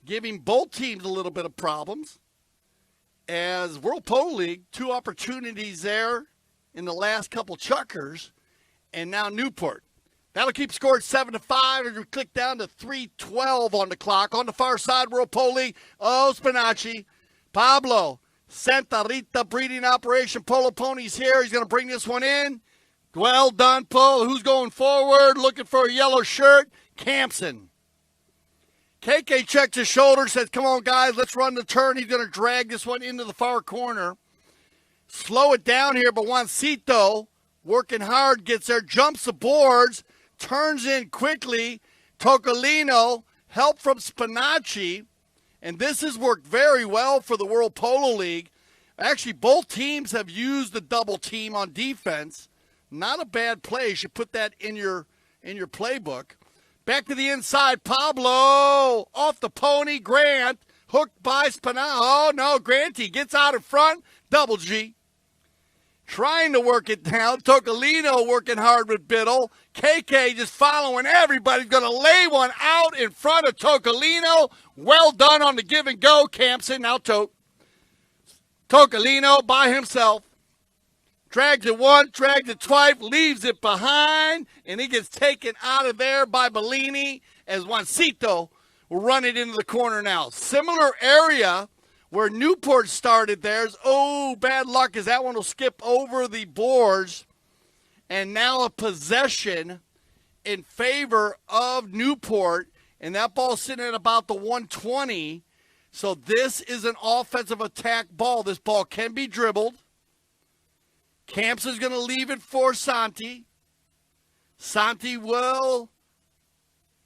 giving both teams a little bit of problems. As World Polo League, 2 opportunities there in the last couple chuckers, and now Newport. That'll keep score at 7-5 as we click down to 3:12 on the clock. On the far side, World Polo League, Spinacci, Pablo, Santa Rita breeding operation. Polo Ponies here. He's going to bring this one in. Well done, Paul. Who's going forward? Looking for a yellow shirt. Campson. KK checks his shoulder, says, come on, guys, let's run the turn. He's going to drag this one into the far corner. Slow it down here, but Juancito, working hard, gets there, jumps the boards, turns in quickly. Tocolino, help from Spinacci. And this has worked very well for the World Polo League. Actually, both teams have used the double team on defense. Not a bad play. You should put that in your playbook. Back to the inside, Pablo. Off the pony, Grant. Hooked by Spinacci. Oh, no, Granty gets out in front. Double G. Trying to work it down. Tocolino working hard with Biddle. KK just following everybody. Going to lay one out in front of Tocolino. Well done on the give and go, Campson. Now Tocolino by himself. Drags it once, drags it twice, leaves it behind, and he gets taken out of there by Bellini as Juancito will run it into the corner now. Similar area where Newport started theirs. Oh, bad luck as that one will skip over the boards. And now a possession in favor of Newport. And that ball sitting at about the 120. So this is an offensive attack ball. This ball can be dribbled. Camps is going to leave it for Santi. Santi will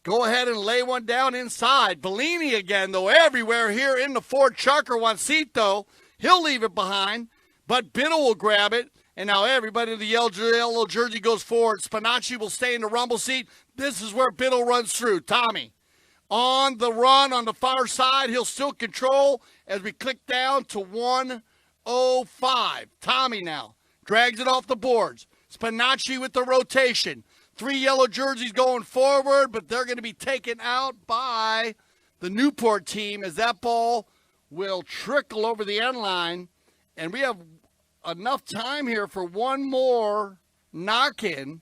go ahead and lay one down inside. Bellini again, though, everywhere here in the Ford Chucker. Juancito He'll leave it behind, but Biddle will grab it. And now everybody in the yellow jersey goes forward. Spinacci will stay in the rumble seat. This is where Biddle runs through. Tommy on the run on the far side. He'll still control as we click down to 1:05. Tommy now drags it off the boards. Spinacci with the rotation. 3 yellow jerseys going forward, but they're going to be taken out by the Newport team as that ball will trickle over the end line. And we have enough time here for one more knock-in.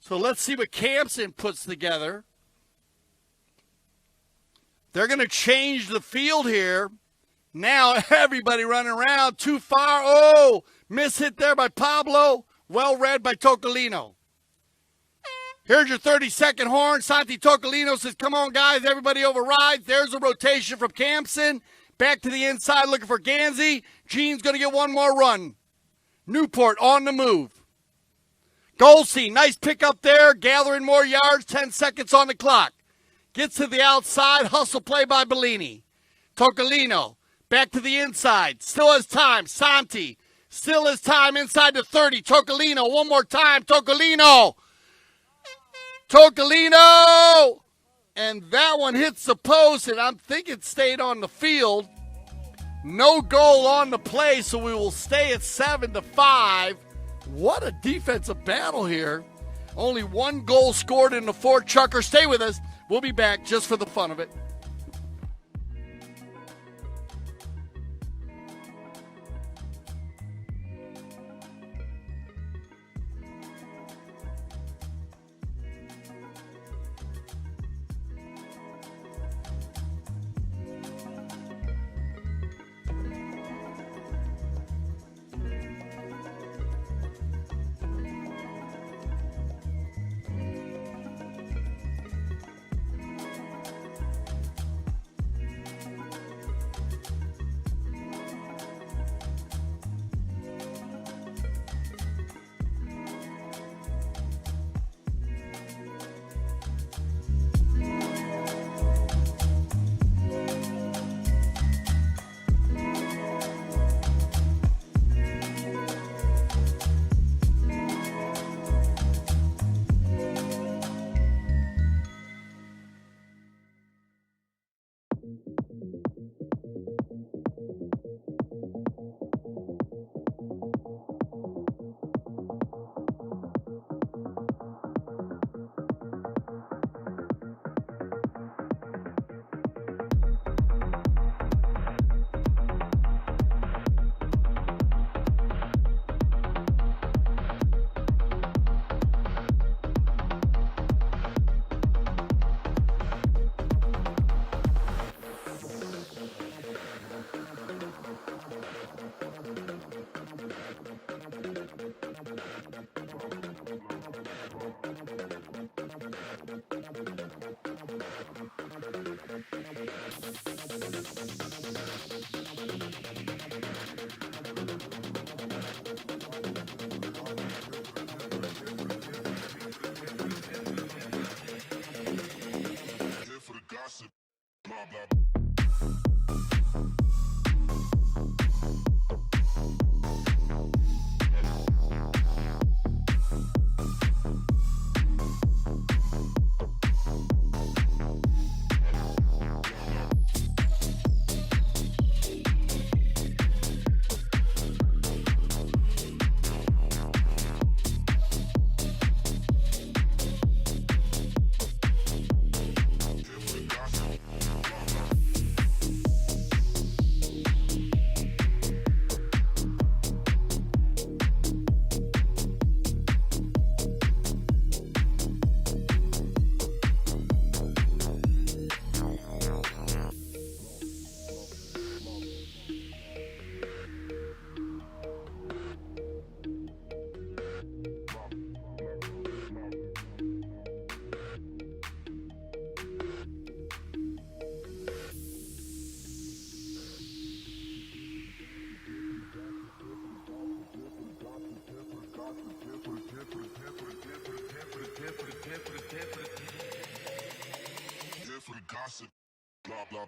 So let's see what Campson puts together. They're going to change the field here. Now everybody running around too far. Oh, miss hit there by Pablo. Well read by Tocolino. Here's your 30-second horn. Santi Tocolino says, come on, guys. Everybody overrides. There's a rotation from Campson. Back to the inside looking for Ganzi. Gene's going to get one more run. Newport on the move. Goldstein, nice pickup there. Gathering more yards. 10 seconds on the clock. Gets to the outside. Hustle play by Bellini. Tocolino. Back to the inside. Still has time. Santi. Still has time inside the 30. Tocolino. One more time. Tocolino. Tocolino. And that one hits the post, and I'm thinking it stayed on the field. No goal on the play, so we will stay at 7-5. What a defensive battle here. Only one goal scored in the fourth. Chucker, stay with us. We'll be back just for the fun of it. Gossip, blah, blah.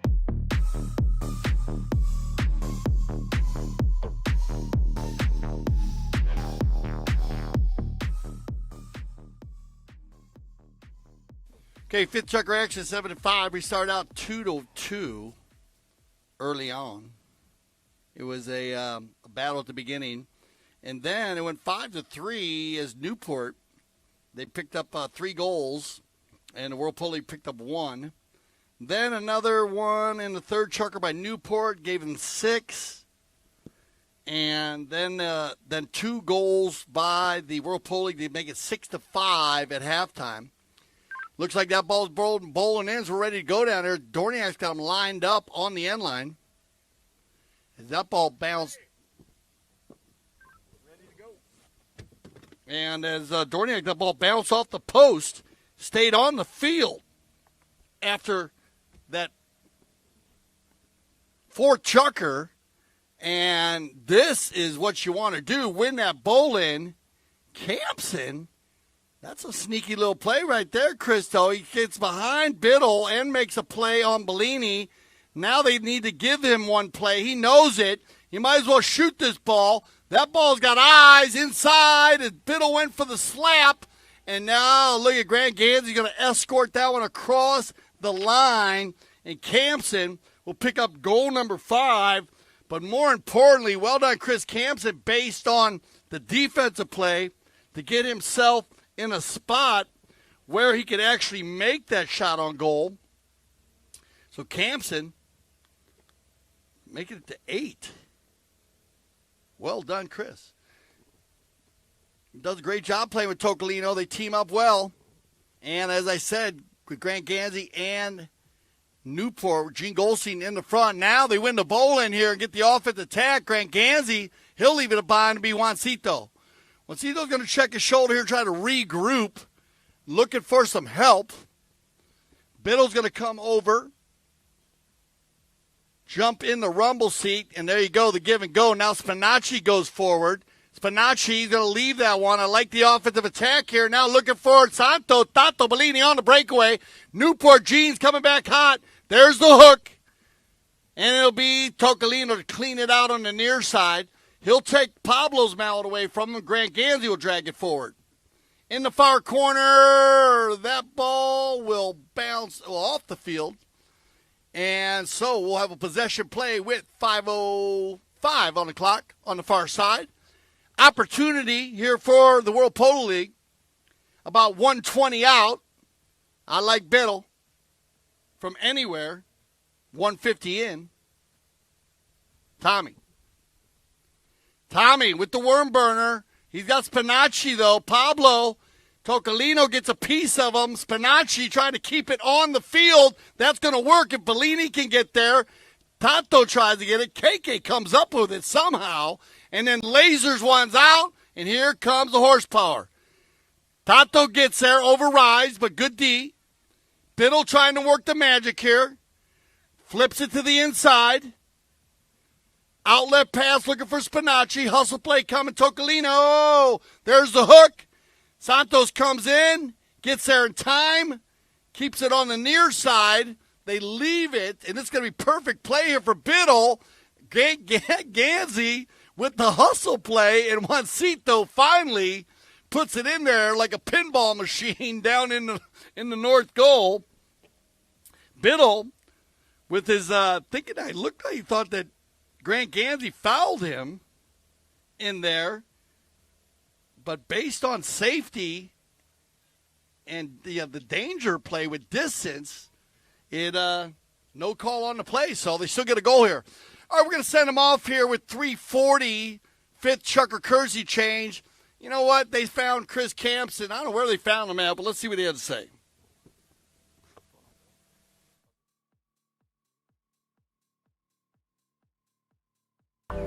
Okay, fifth chucker action, 7-5. We started out 2-2 early on. It was a battle at the beginning. And then it went 5-3 as Newport. They picked up 3 goals, and the World Polo League picked up 1. Then another one in the third chucker by Newport, gave them 6. And then 2 goals by the World Polo League to make it 6-5 at halftime. Looks like that ball's bowling in, so we're ready to go down there. Dorniak's got them lined up on the end line. As that ball bounced. Ready to go. And as Dorniak, that ball bounced off the post, stayed on the field after that fourth chucker. And this is what you want to do, win that bowl in. Campson, that's a sneaky little play right there, Christo. He gets behind Biddle and makes a play on Bellini. Now they need to give him one play. He knows it. You might as well shoot this ball. That ball's got eyes inside, and Biddle went for the slap. And now look at Grant Gansey going to escort that one across the line. And Campson will pick up goal number 5. But more importantly, well done, Chris Campson, based on the defensive play to get himself in a spot where he could actually make that shot on goal. So Campson making it to 8. Well done, Chris. He does a great job playing with Tocolino. They team up well. And as I said, with Grant Gansey and Newport, Gene Goldstein in the front. Now they win the bowl in here and get the offensive attack. Grant Gansey, he'll leave it behind to be Juancito. Juancito's going to check his shoulder here, try to regroup, looking for some help. Biddle's going to come over, jump in the rumble seat, and there you go, the give and go. Now Spinacci goes forward. Spinacci's going to leave that one. I like the offensive attack here. Now looking for Santo, Tato, Bellini on the breakaway. Newport, Gene's coming back hot. There's the hook. And it'll be Tocolino to clean it out on the near side. He'll take Pablo's mallet away from him. Grant Gansey will drag it forward. In the far corner, that ball will bounce off the field. And so we'll have a possession play with 5:05 on the clock on the far side. Opportunity here for the World Polo League. About 120 out. I like Biddle from anywhere. 150 in. Tommy with the worm burner. He's got Spinacci, though. Pablo Tocolino gets a piece of him. Spinacci trying to keep it on the field. That's going to work if Bellini can get there. Tato tries to get it. KK comes up with it somehow. And then lasers one's out. And here comes the horsepower. Tato gets there, overrides, but good D. Biddle trying to work the magic here. Flips it to the inside. Outlet pass looking for Spinacci. Hustle play coming. Tocolino. There's the hook. Santos comes in. Gets there in time. Keeps it on the near side. They leave it. And it's going to be perfect play here for Biddle. Gansey with the hustle play. And Juancito finally puts it in there like a pinball machine down in the north goal. Biddle with his thinking, I looked like he thought that Grant Gansey fouled him in there, but based on safety and the danger play with distance, it no call on the play, so they still get a goal here. All right, we're going to send them off here with 3:40, fifth chucker Kersey change. You know what? They found Chris Campson. I don't know where they found him at, but let's see what he had to say.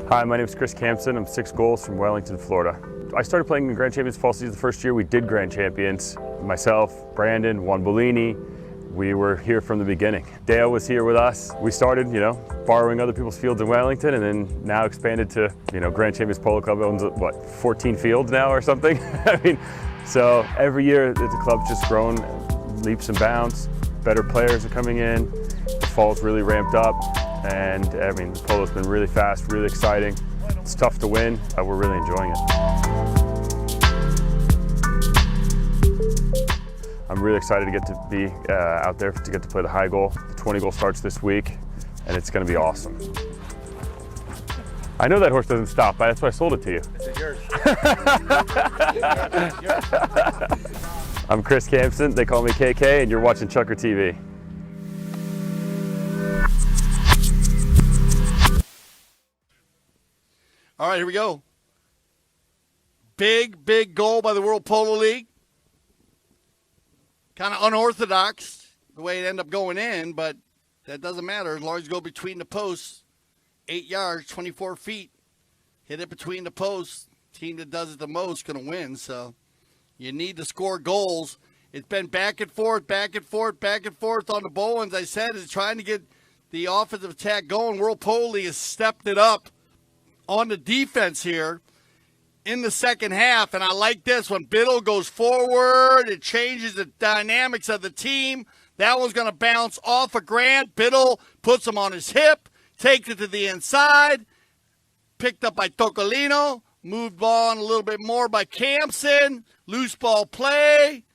Hi, my name is Chris Campson. I'm 6 goals from Wellington, Florida. I started playing in Grand Champions fall season the first year we did Grand Champions. Myself, Brandon, Juan Bellini, we were here from the beginning. Dale was here with us. We started, borrowing other people's fields in Wellington and then now expanded to, Grand Champions Polo Club owns, 14 fields now or something? So every year the club's just grown leaps and bounds. Better players are coming in. The fall's really ramped up. And the polo's been really fast, really exciting. It's tough to win, but we're really enjoying it. I'm really excited to get to be out there to get to play the high goal. The 20 goal starts this week, and it's going to be awesome. I know that horse doesn't stop, that's why I sold it to you. It's yours. I'm Chris Campson, they call me KK, and you're watching Chucker TV. All right, here we go. Big goal by the World Polo League. Kind of unorthodox the way it ended up going in, but that doesn't matter as long as you go between the posts. 8 yards, 24 feet. Hit it between the posts. Team that does it the most going to win. So you need to score goals. It's been back and forth on the Bowens. I said is trying to get the offensive attack going. World Polo League has stepped it up on the defense here in the second half. And I like this. When Biddle goes forward, it changes the dynamics of the team. That one's going to bounce off of Grant. Biddle puts him on his hip. Takes it to the inside, picked up by Tocolino, moved on a little bit more by Campson, loose ball play.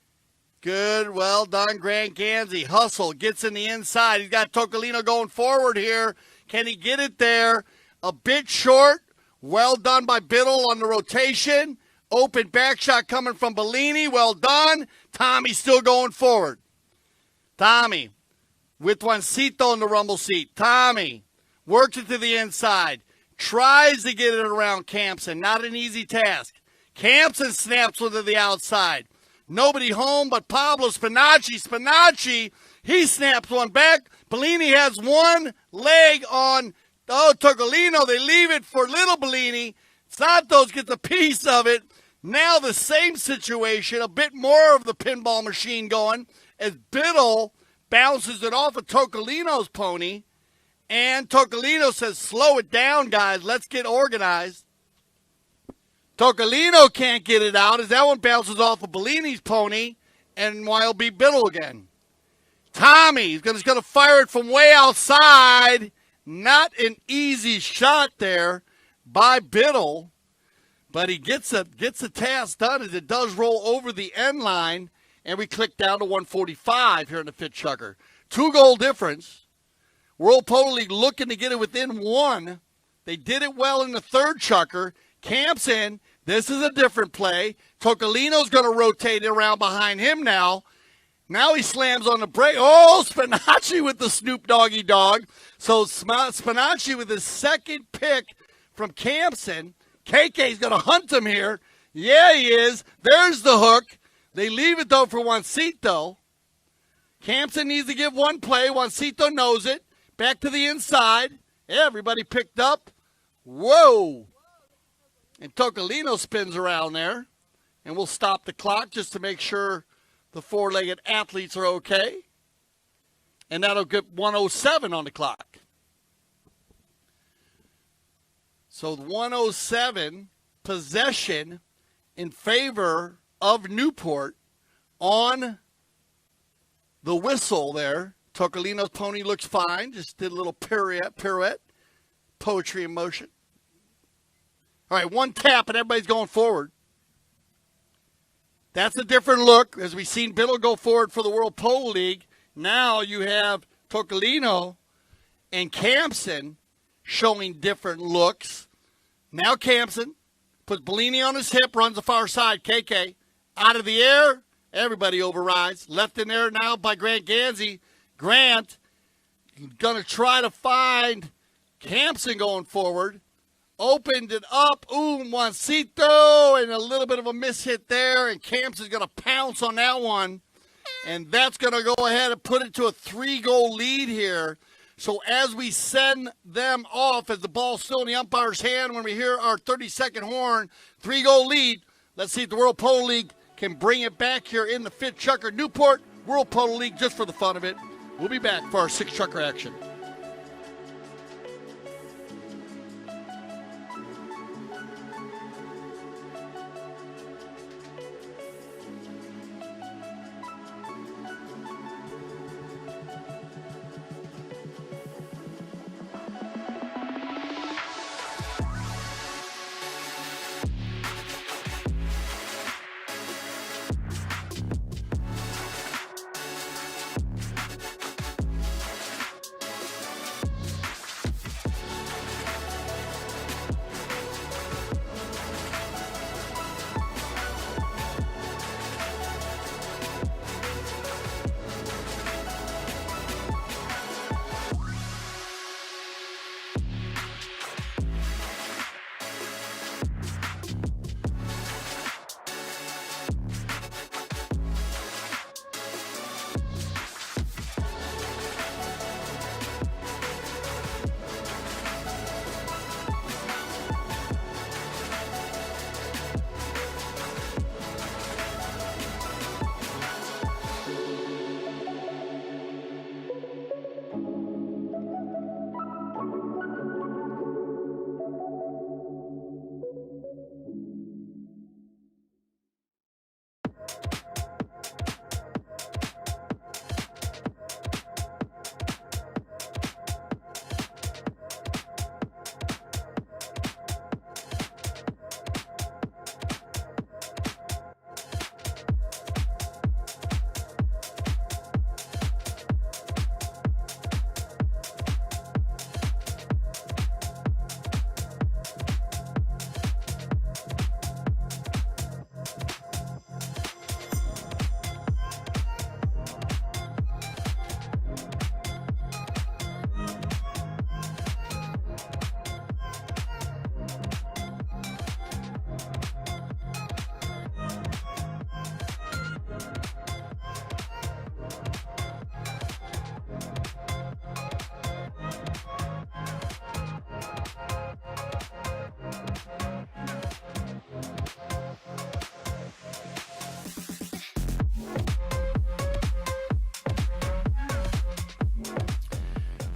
Good, well done, Grant Gansey. Hustle, gets in the inside. He's got Tocolino going forward here. Can he get it there? A bit short. Well done by Biddle on the rotation. Open back shot coming from Bellini. Well done. Tommy still going forward. Tommy with Juancito in the rumble seat. Tommy. Works it to the inside. Tries to get it around Campson. Not an easy task. Campson snaps one to the outside. Nobody home but Pablo Spinacci. Spinacci, he snaps one back. Bellini has one leg on Tocolino. They leave it for little Bellini. Santos gets a piece of it. Now the same situation. A bit more of the pinball machine going as Biddle bounces it off of Tocolino's pony. And Tocolino says, slow it down, guys. Let's get organized. Tocolino can't get it out as that one bounces off of Bellini's pony. And it'll be Biddle again. Tommy is going to fire it from way outside. Not an easy shot there by Biddle. But he gets the task done as it does roll over the end line. And we click down to 145 here in the fifth Chucker. 2-goal difference. World Polo League looking to get it within one. They did it well in the third Chucker. Campson, this is a different play. Tocolino's going to rotate it around behind him now. Now he slams on the brake. Oh, Spinacci with the Snoop Doggy Dog. So Spinacci with his second pick from Campson. KK's going to hunt him here. Yeah, he is. There's the hook. They leave it, though, for Juancito. Campson needs to give one play. Juancito knows it. Back to the inside. Everybody picked up. Whoa. And Tocolino spins around there. And we'll stop the clock just to make sure the four-legged athletes are okay. And that'll get 107 on the clock. So 107 possession in favor of Newport on the whistle there. Tocolino's pony looks fine. Just did a little pirouette. Poetry in motion. All right, one tap and everybody's going forward. That's a different look as we've seen Biddle go forward for the World Polo League. Now you have Tocolino and Campson showing different looks. Now Campson puts Bellini on his hip, runs the far side. KK out of the air. Everybody overrides. Left in there now by Grant Gansey. Grant going to try to find Campson going forward. Opened it up. Juancito, and a little bit of a mishit there. And Campson's going to pounce on that one. And that's going to go ahead and put it to a 3-goal lead here. So as we send them off, as the ball's still in the umpire's hand, when we hear our 30-second horn, 3-goal lead. Let's see if the World Polo League can bring it back here in the fifth Chucker. Newport, World Polo League, just for the fun of it. We'll be back for our sixth Chucker action.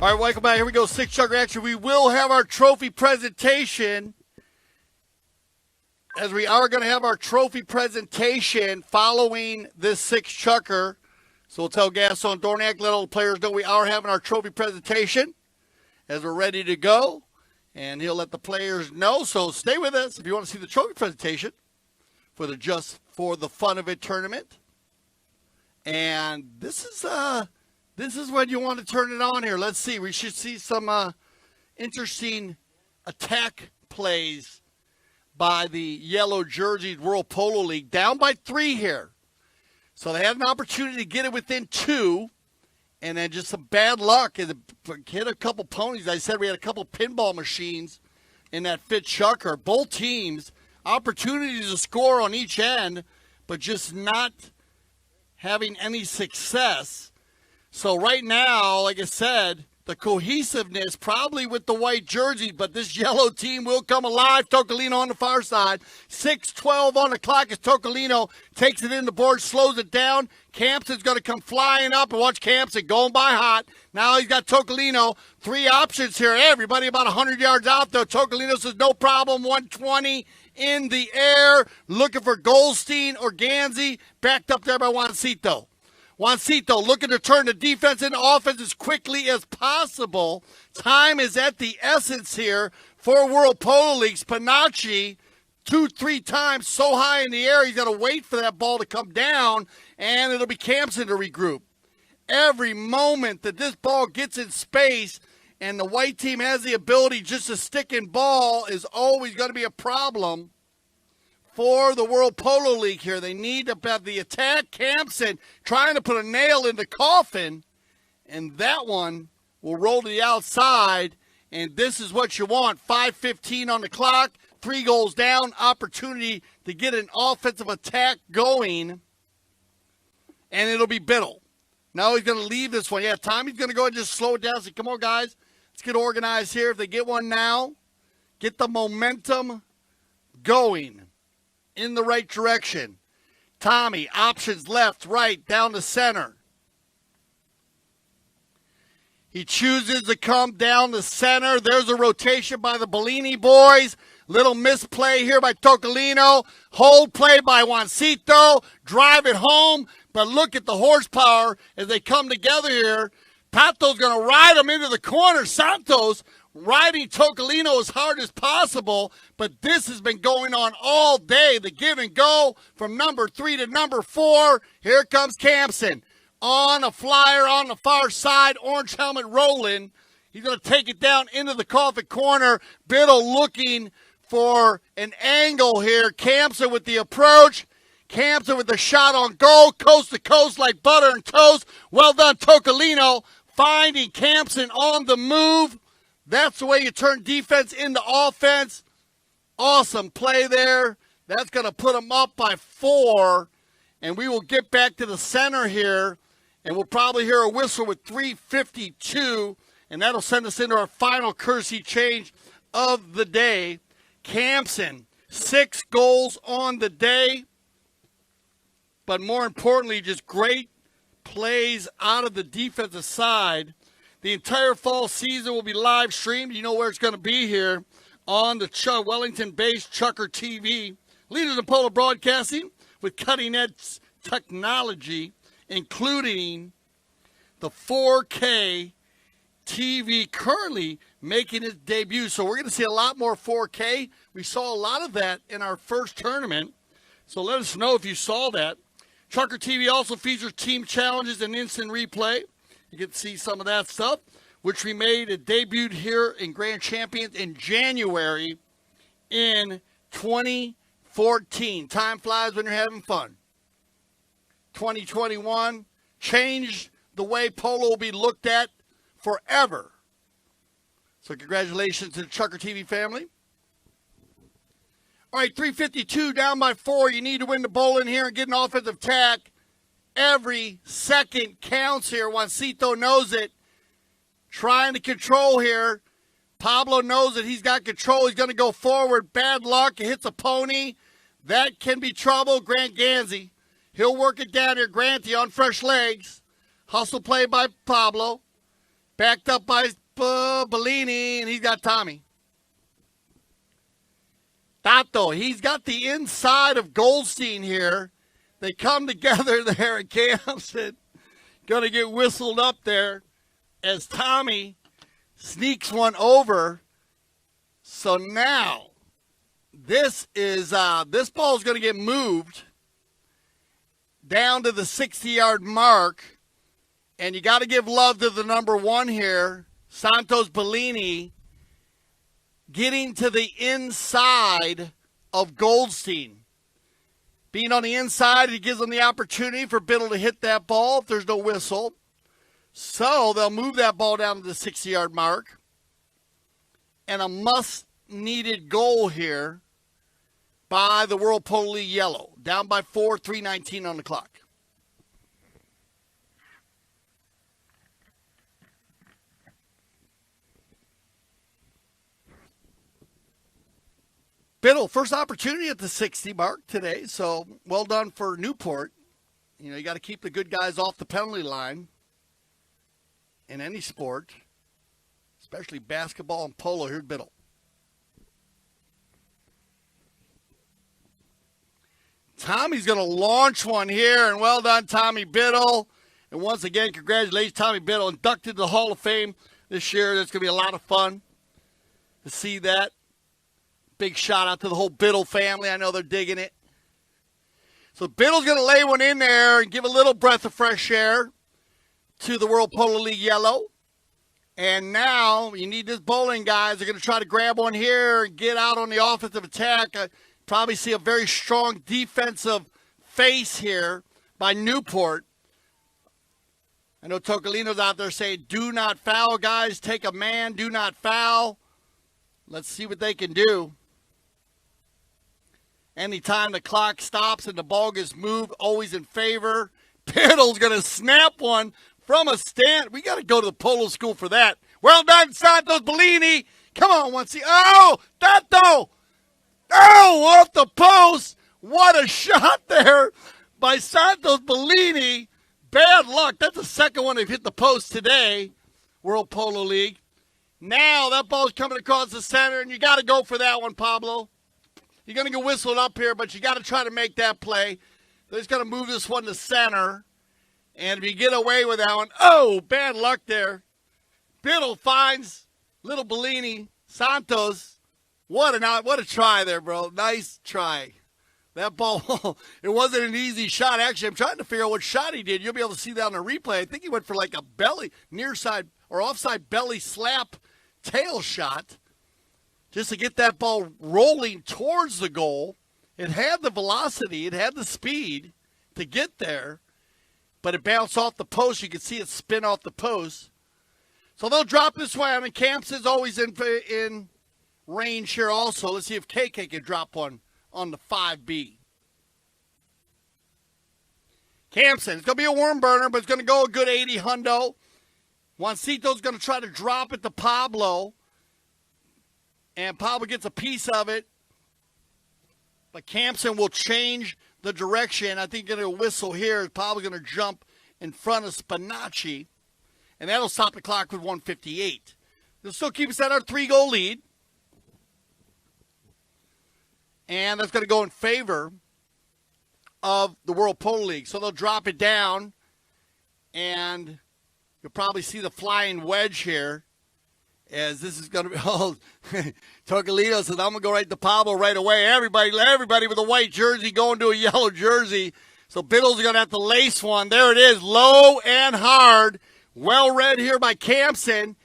All right, welcome back. Here we go, six chucker action. We will have our trophy presentation. As we are going to have our trophy presentation following this six chucker. So we'll tell Gaston Dorniak, let all the players know we are having our trophy presentation as we're ready to go. And he'll let the players know. So stay with us if you want to see the trophy presentation for the Just for the Fun of It tournament. And this is when you want to turn it on here. Let's see. We should see some interesting attack plays by the Yellow Jerseys World Polo League. Down by 3 here. So they had an opportunity to get it within 2. And then just some bad luck. It hit a couple ponies. I said we had a couple pinball machines in that fifth chucker. Both teams, opportunities to score on each end, but just not having any success. So right now, like I said, the cohesiveness probably with the white jerseys, but this yellow team will come alive. Tocolino on the far side. 6:12 on the clock as Tocolino takes it in the board, slows it down. Campson's going to come flying up, and watch Campson going by hot. Now he's got Tocolino. 3 options here. Everybody about 100 yards out, though. Tocolino says no problem. 120 in the air. Looking for Goldstein or Ganzi. Backed up there by Juancito. Juancito looking to turn the defense into offense as quickly as possible. Time is at the essence here for World Polo League. Spinacci 2-3 times so high in the air, he's got to wait for that ball to come down, and it'll be Campson to regroup. Every moment that this ball gets in space and the white team has the ability just to stick in ball is always going to be a problem for the World Polo League here. They need to have the attack. Campson trying to put a nail in the coffin, and that one will roll to the outside, and this is what you want. 5:15 on the clock, 3 goals down, opportunity to get an offensive attack going, and it'll be Biddle. Now he's going to leave this one. Yeah, Tommy's going to go and just slow it down. Say, come on, guys, let's get organized here. If they get one now, get the momentum going in the right direction. Tommy, options left, right, down the center. He chooses to come down the center. There's a rotation by the Bellini boys. Little misplay here by Tocolino. Hold play by Juancito. Drive it home. But look at the horsepower as they come together here. Pato's going to ride him into the corner. Santos riding Tocolino as hard as possible, but this has been going on all day. The give and go from number 3 to number 4. Here comes Campson on a flyer on the far side. Orange helmet rolling. He's going to take it down into the coffin corner. Biddle looking for an angle here. Campson with the approach. Campson with the shot on goal. Coast to coast like butter and toast. Well done, Tocolino. Finding Campson on the move. That's the way you turn defense into offense. Awesome play there. That's going to put them up by 4. And we will get back to the center here. And we'll probably hear a whistle with 3:52. And that'll send us into our final courtesy change of the day. Campson, 6 goals on the day. But more importantly, just great plays out of the defensive side. The entire fall season will be live streamed. You know where it's going to be here on the Wellington-based Chucker TV. Leaders in polo broadcasting with cutting-edge technology, including the 4K TV currently making its debut. So we're going to see a lot more 4K. We saw a lot of that in our first tournament. So let us know if you saw that. Chucker TV also features team challenges and instant replay. You get to see some of that stuff, which we made. It debuted here in Grand Champions in January in 2014. Time flies when you're having fun. 2021 changed the way polo will be looked at forever. So congratulations to the Chucker TV family. All right, 3:52 down by 4. You need to win the bowl in here and get an offensive tack. Every second counts here. Juancito knows it. Trying to control here. Pablo knows that he's got control. He's going to go forward. Bad luck. It hits a pony. That can be trouble. Grant Ganzi. He'll work it down here. Granty on fresh legs. Hustle play by Pablo. Backed up by Bellini, and he's got Tommy. Tato, he's got the inside of Goldstein here. They come together there at Campson. Going to get whistled up there as Tommy sneaks one over. So now this ball is going to get moved down to the 60-yard mark. And you got to give love to the number 1 here, Santos Bellini, getting to the inside of Goldstein. Being on the inside, it gives them the opportunity for Biddle to hit that ball if there's no whistle. So they'll move that ball down to the 60-yard mark. And a must-needed goal here by the World Polo League Yellow. Down by 4, 3:19 on the clock. Biddle, first opportunity at the 60 mark today, so well done for Newport. You know, you got to keep the good guys off the penalty line in any sport, especially basketball and polo. Here's Biddle. Tommy's going to launch one here, and well done, Tommy Biddle. And once again, congratulations, Tommy Biddle, inducted to the Hall of Fame this year. That's going to be a lot of fun to see that. Big shout out to the whole Biddle family. I know they're digging it. So Biddle's going to lay one in there and give a little breath of fresh air to the World Polo League Yellow. And now you need this bowling guys. They're going to try to grab one here and get out on the offensive attack. Probably see a very strong defensive face here by Newport. I know Tocolino's out there saying, do not foul, guys. Take a man. Do not foul. Let's see what they can do. Anytime the clock stops and the ball gets moved, always in favor. Biddle's going to snap one from a stand. We got to go to the polo school for that. Well done, Santos Bellini. Come on, once he. Oh, Tato. Oh, off the post. What a shot there by Santos Bellini. Bad luck. That's the second one they've hit the post today, World Polo League. Now that ball's coming across the center, and you got to go for that one, Pablo. You're going to get whistled up here, but you got to try to make that play. They're just going to move this one to center. And if you get away with that one, oh, bad luck there. Biddle finds little Bellini. Santos, what a try there, bro. Nice try. That ball, it wasn't an easy shot. Actually, I'm trying to figure out what shot he did. You'll be able to see that on the replay. I think he went for like a belly, near side or offside belly slap tail shot just to get that ball rolling towards the goal. It had the velocity, it had the speed to get there, but it bounced off the post. You can see it spin off the post. So they'll drop this way. I mean, Camps is always in range here also. Let's see if KK can drop one on the 5B. Campson, it's going to be a worm burner, but it's going to go a good 80 hundo. Juancito's going to try to drop it to Pablo. And Pablo gets a piece of it. But Campson will change the direction. I think a whistle here is probably going to jump in front of Spinacci. And that'll stop the clock with 1:58. They'll still keep us at our 3-goal lead. And that's going to go in favor of the World Polo League. So they'll drop it down. And you'll probably see the flying wedge here. As this is going to be, Tocolino says, I'm going to go right to Pablo right away. Everybody with a white jersey going to a yellow jersey. So Biddle's going to have to lace one. There it is, low and hard. Well read here by Campson.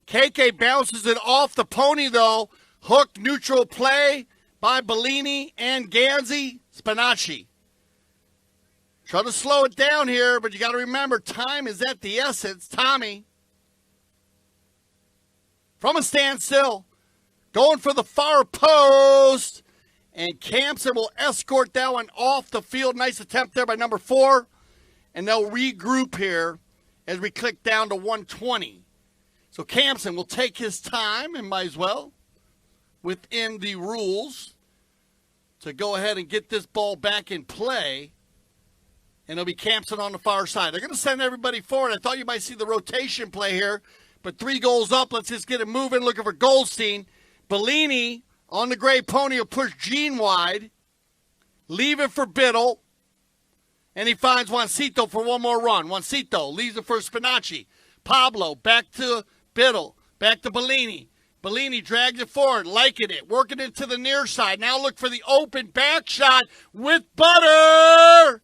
KK bounces it off the pony, though. Hook, neutral play by Bellini and Ganzi. Spinacci. Try to slow it down here, but you got to remember, time is at the essence. Tommy. From a standstill, going for the far post, and Campson will escort that one off the field. Nice attempt there by number 4, and they'll regroup here as we click down to 120. So Campson will take his time, and might as well, within the rules, to go ahead and get this ball back in play, and it'll be Campson on the far side. They're going to send everybody forward. I thought you might see the rotation play here. But 3 goals up. Let's just get it moving. Looking for Goldstein. Bellini on the gray pony will push Gene wide. Leave it for Biddle. And he finds Juancito for one more run. Juancito leaves it for Spinacci. Pablo back to Biddle. Back to Bellini. Bellini drags it forward, liking it, working it to the near side. Now look for the open back shot with Butter.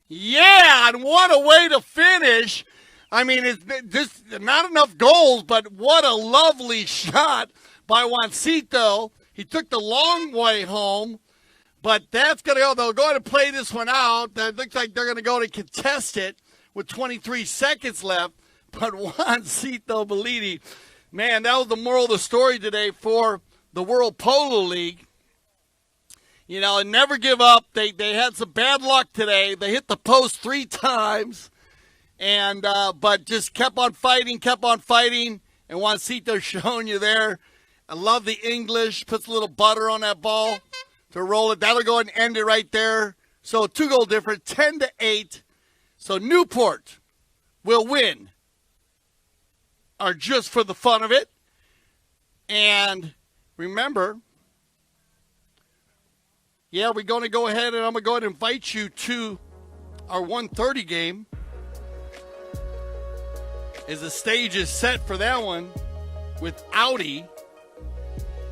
Yeah, and what a way to finish. I mean, it's just not enough goals, but what a lovely shot by Juancito. He took the long way home, but that's going to go. They'll go ahead and play this one out. It looks like they're going to go to contest it with 23 seconds left. But Juancito Bellini, man, that was the moral of the story today for the World Polo League. You know, and never give up. They had some bad luck today. They hit the post 3 times, and but just kept on fighting. And Juancito showing you there. I love the English. Puts a little butter on that ball to roll it. That'll go ahead and end it right there. So 2-goal difference, 10-8. So Newport will win, or just for the fun of it. And remember, yeah, we're going to go ahead and I'm going to go ahead and invite you to our 1:30 game. As the stage is set for that one with Audi.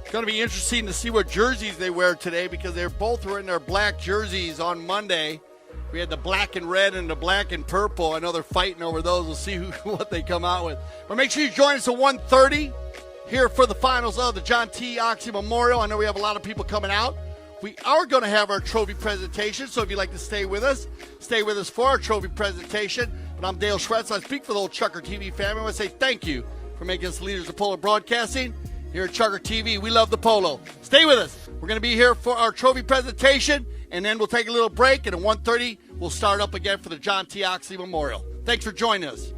It's going to be interesting to see what jerseys they wear today because they're both wearing their black jerseys on Monday. We had the black and red and the black and purple. I know they're fighting over those. We'll see what they come out with. But make sure you join us at 1:30 here for the finals of the John T. Oxley Memorial. I know we have a lot of people coming out. We are going to have our trophy presentation, so if you'd like to stay with us for our trophy presentation. But I'm Dale Schretz. I speak for the old Chucker TV family. I want to say thank you for making us leaders of polo broadcasting. Here at Chucker TV, we love the polo. Stay with us. We're going to be here for our trophy presentation, and then we'll take a little break, and at 1:30, we'll start up again for the John T. Oxley Memorial. Thanks for joining us.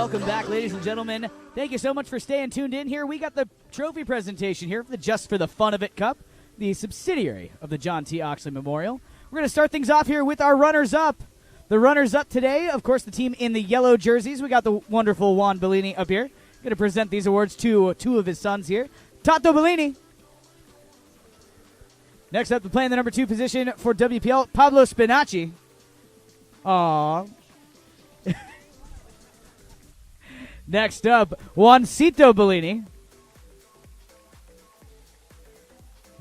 Welcome back, ladies and gentlemen. Thank you so much for staying tuned in here. We got the trophy presentation here for the Just for the Fun of It Cup, the subsidiary of the John T. Oxley Memorial. We're going to start things off here with our runners-up. The runners-up today, of course, the team in the yellow jerseys. We got the wonderful Juan Bellini up here. Going to present these awards to two of his sons here. Tato Bellini. Next up, playing the number 2 position for WPL, Pablo Spinacci. Aww. Next up, Juancito Bellini.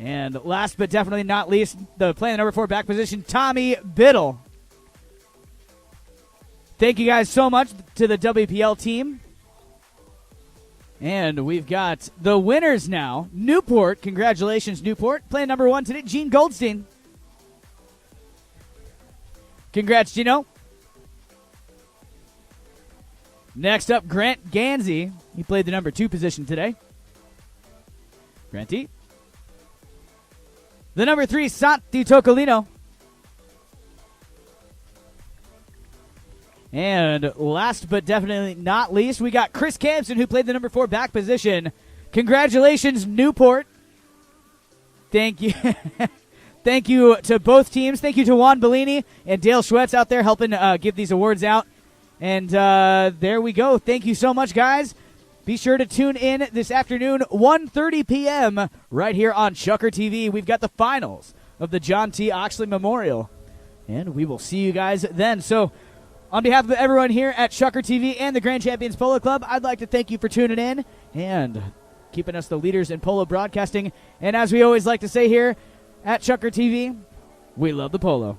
And last but definitely not least, playing the number 4 back position, Tommy Biddle. Thank you guys so much to the WPL team. And we've got the winners now. Newport, congratulations, Newport. Playing number 1 today, Gene Goldstein. Congrats, Gino. Next up, Grant Gansey. He played the number 2 position today. Granty. The number 3, Santi Tocolino. And last but definitely not least, we got Chris Campson, who played the number 4 back position. Congratulations, Newport. Thank you. Thank you to both teams. Thank you to Juan Bellini and Dale Schwetz out there helping give these awards out. And there we go. Thank you so much, guys. Be sure to tune in this afternoon, 1:30 p.m., right here on Shucker TV. We've got the finals of the John T. Oxley Memorial. And we will see you guys then. So, on behalf of everyone here at Shucker TV and the Grand Champions Polo Club, I'd like to thank you for tuning in and keeping us the leaders in polo broadcasting. And as we always like to say here at Shucker TV, we love the polo.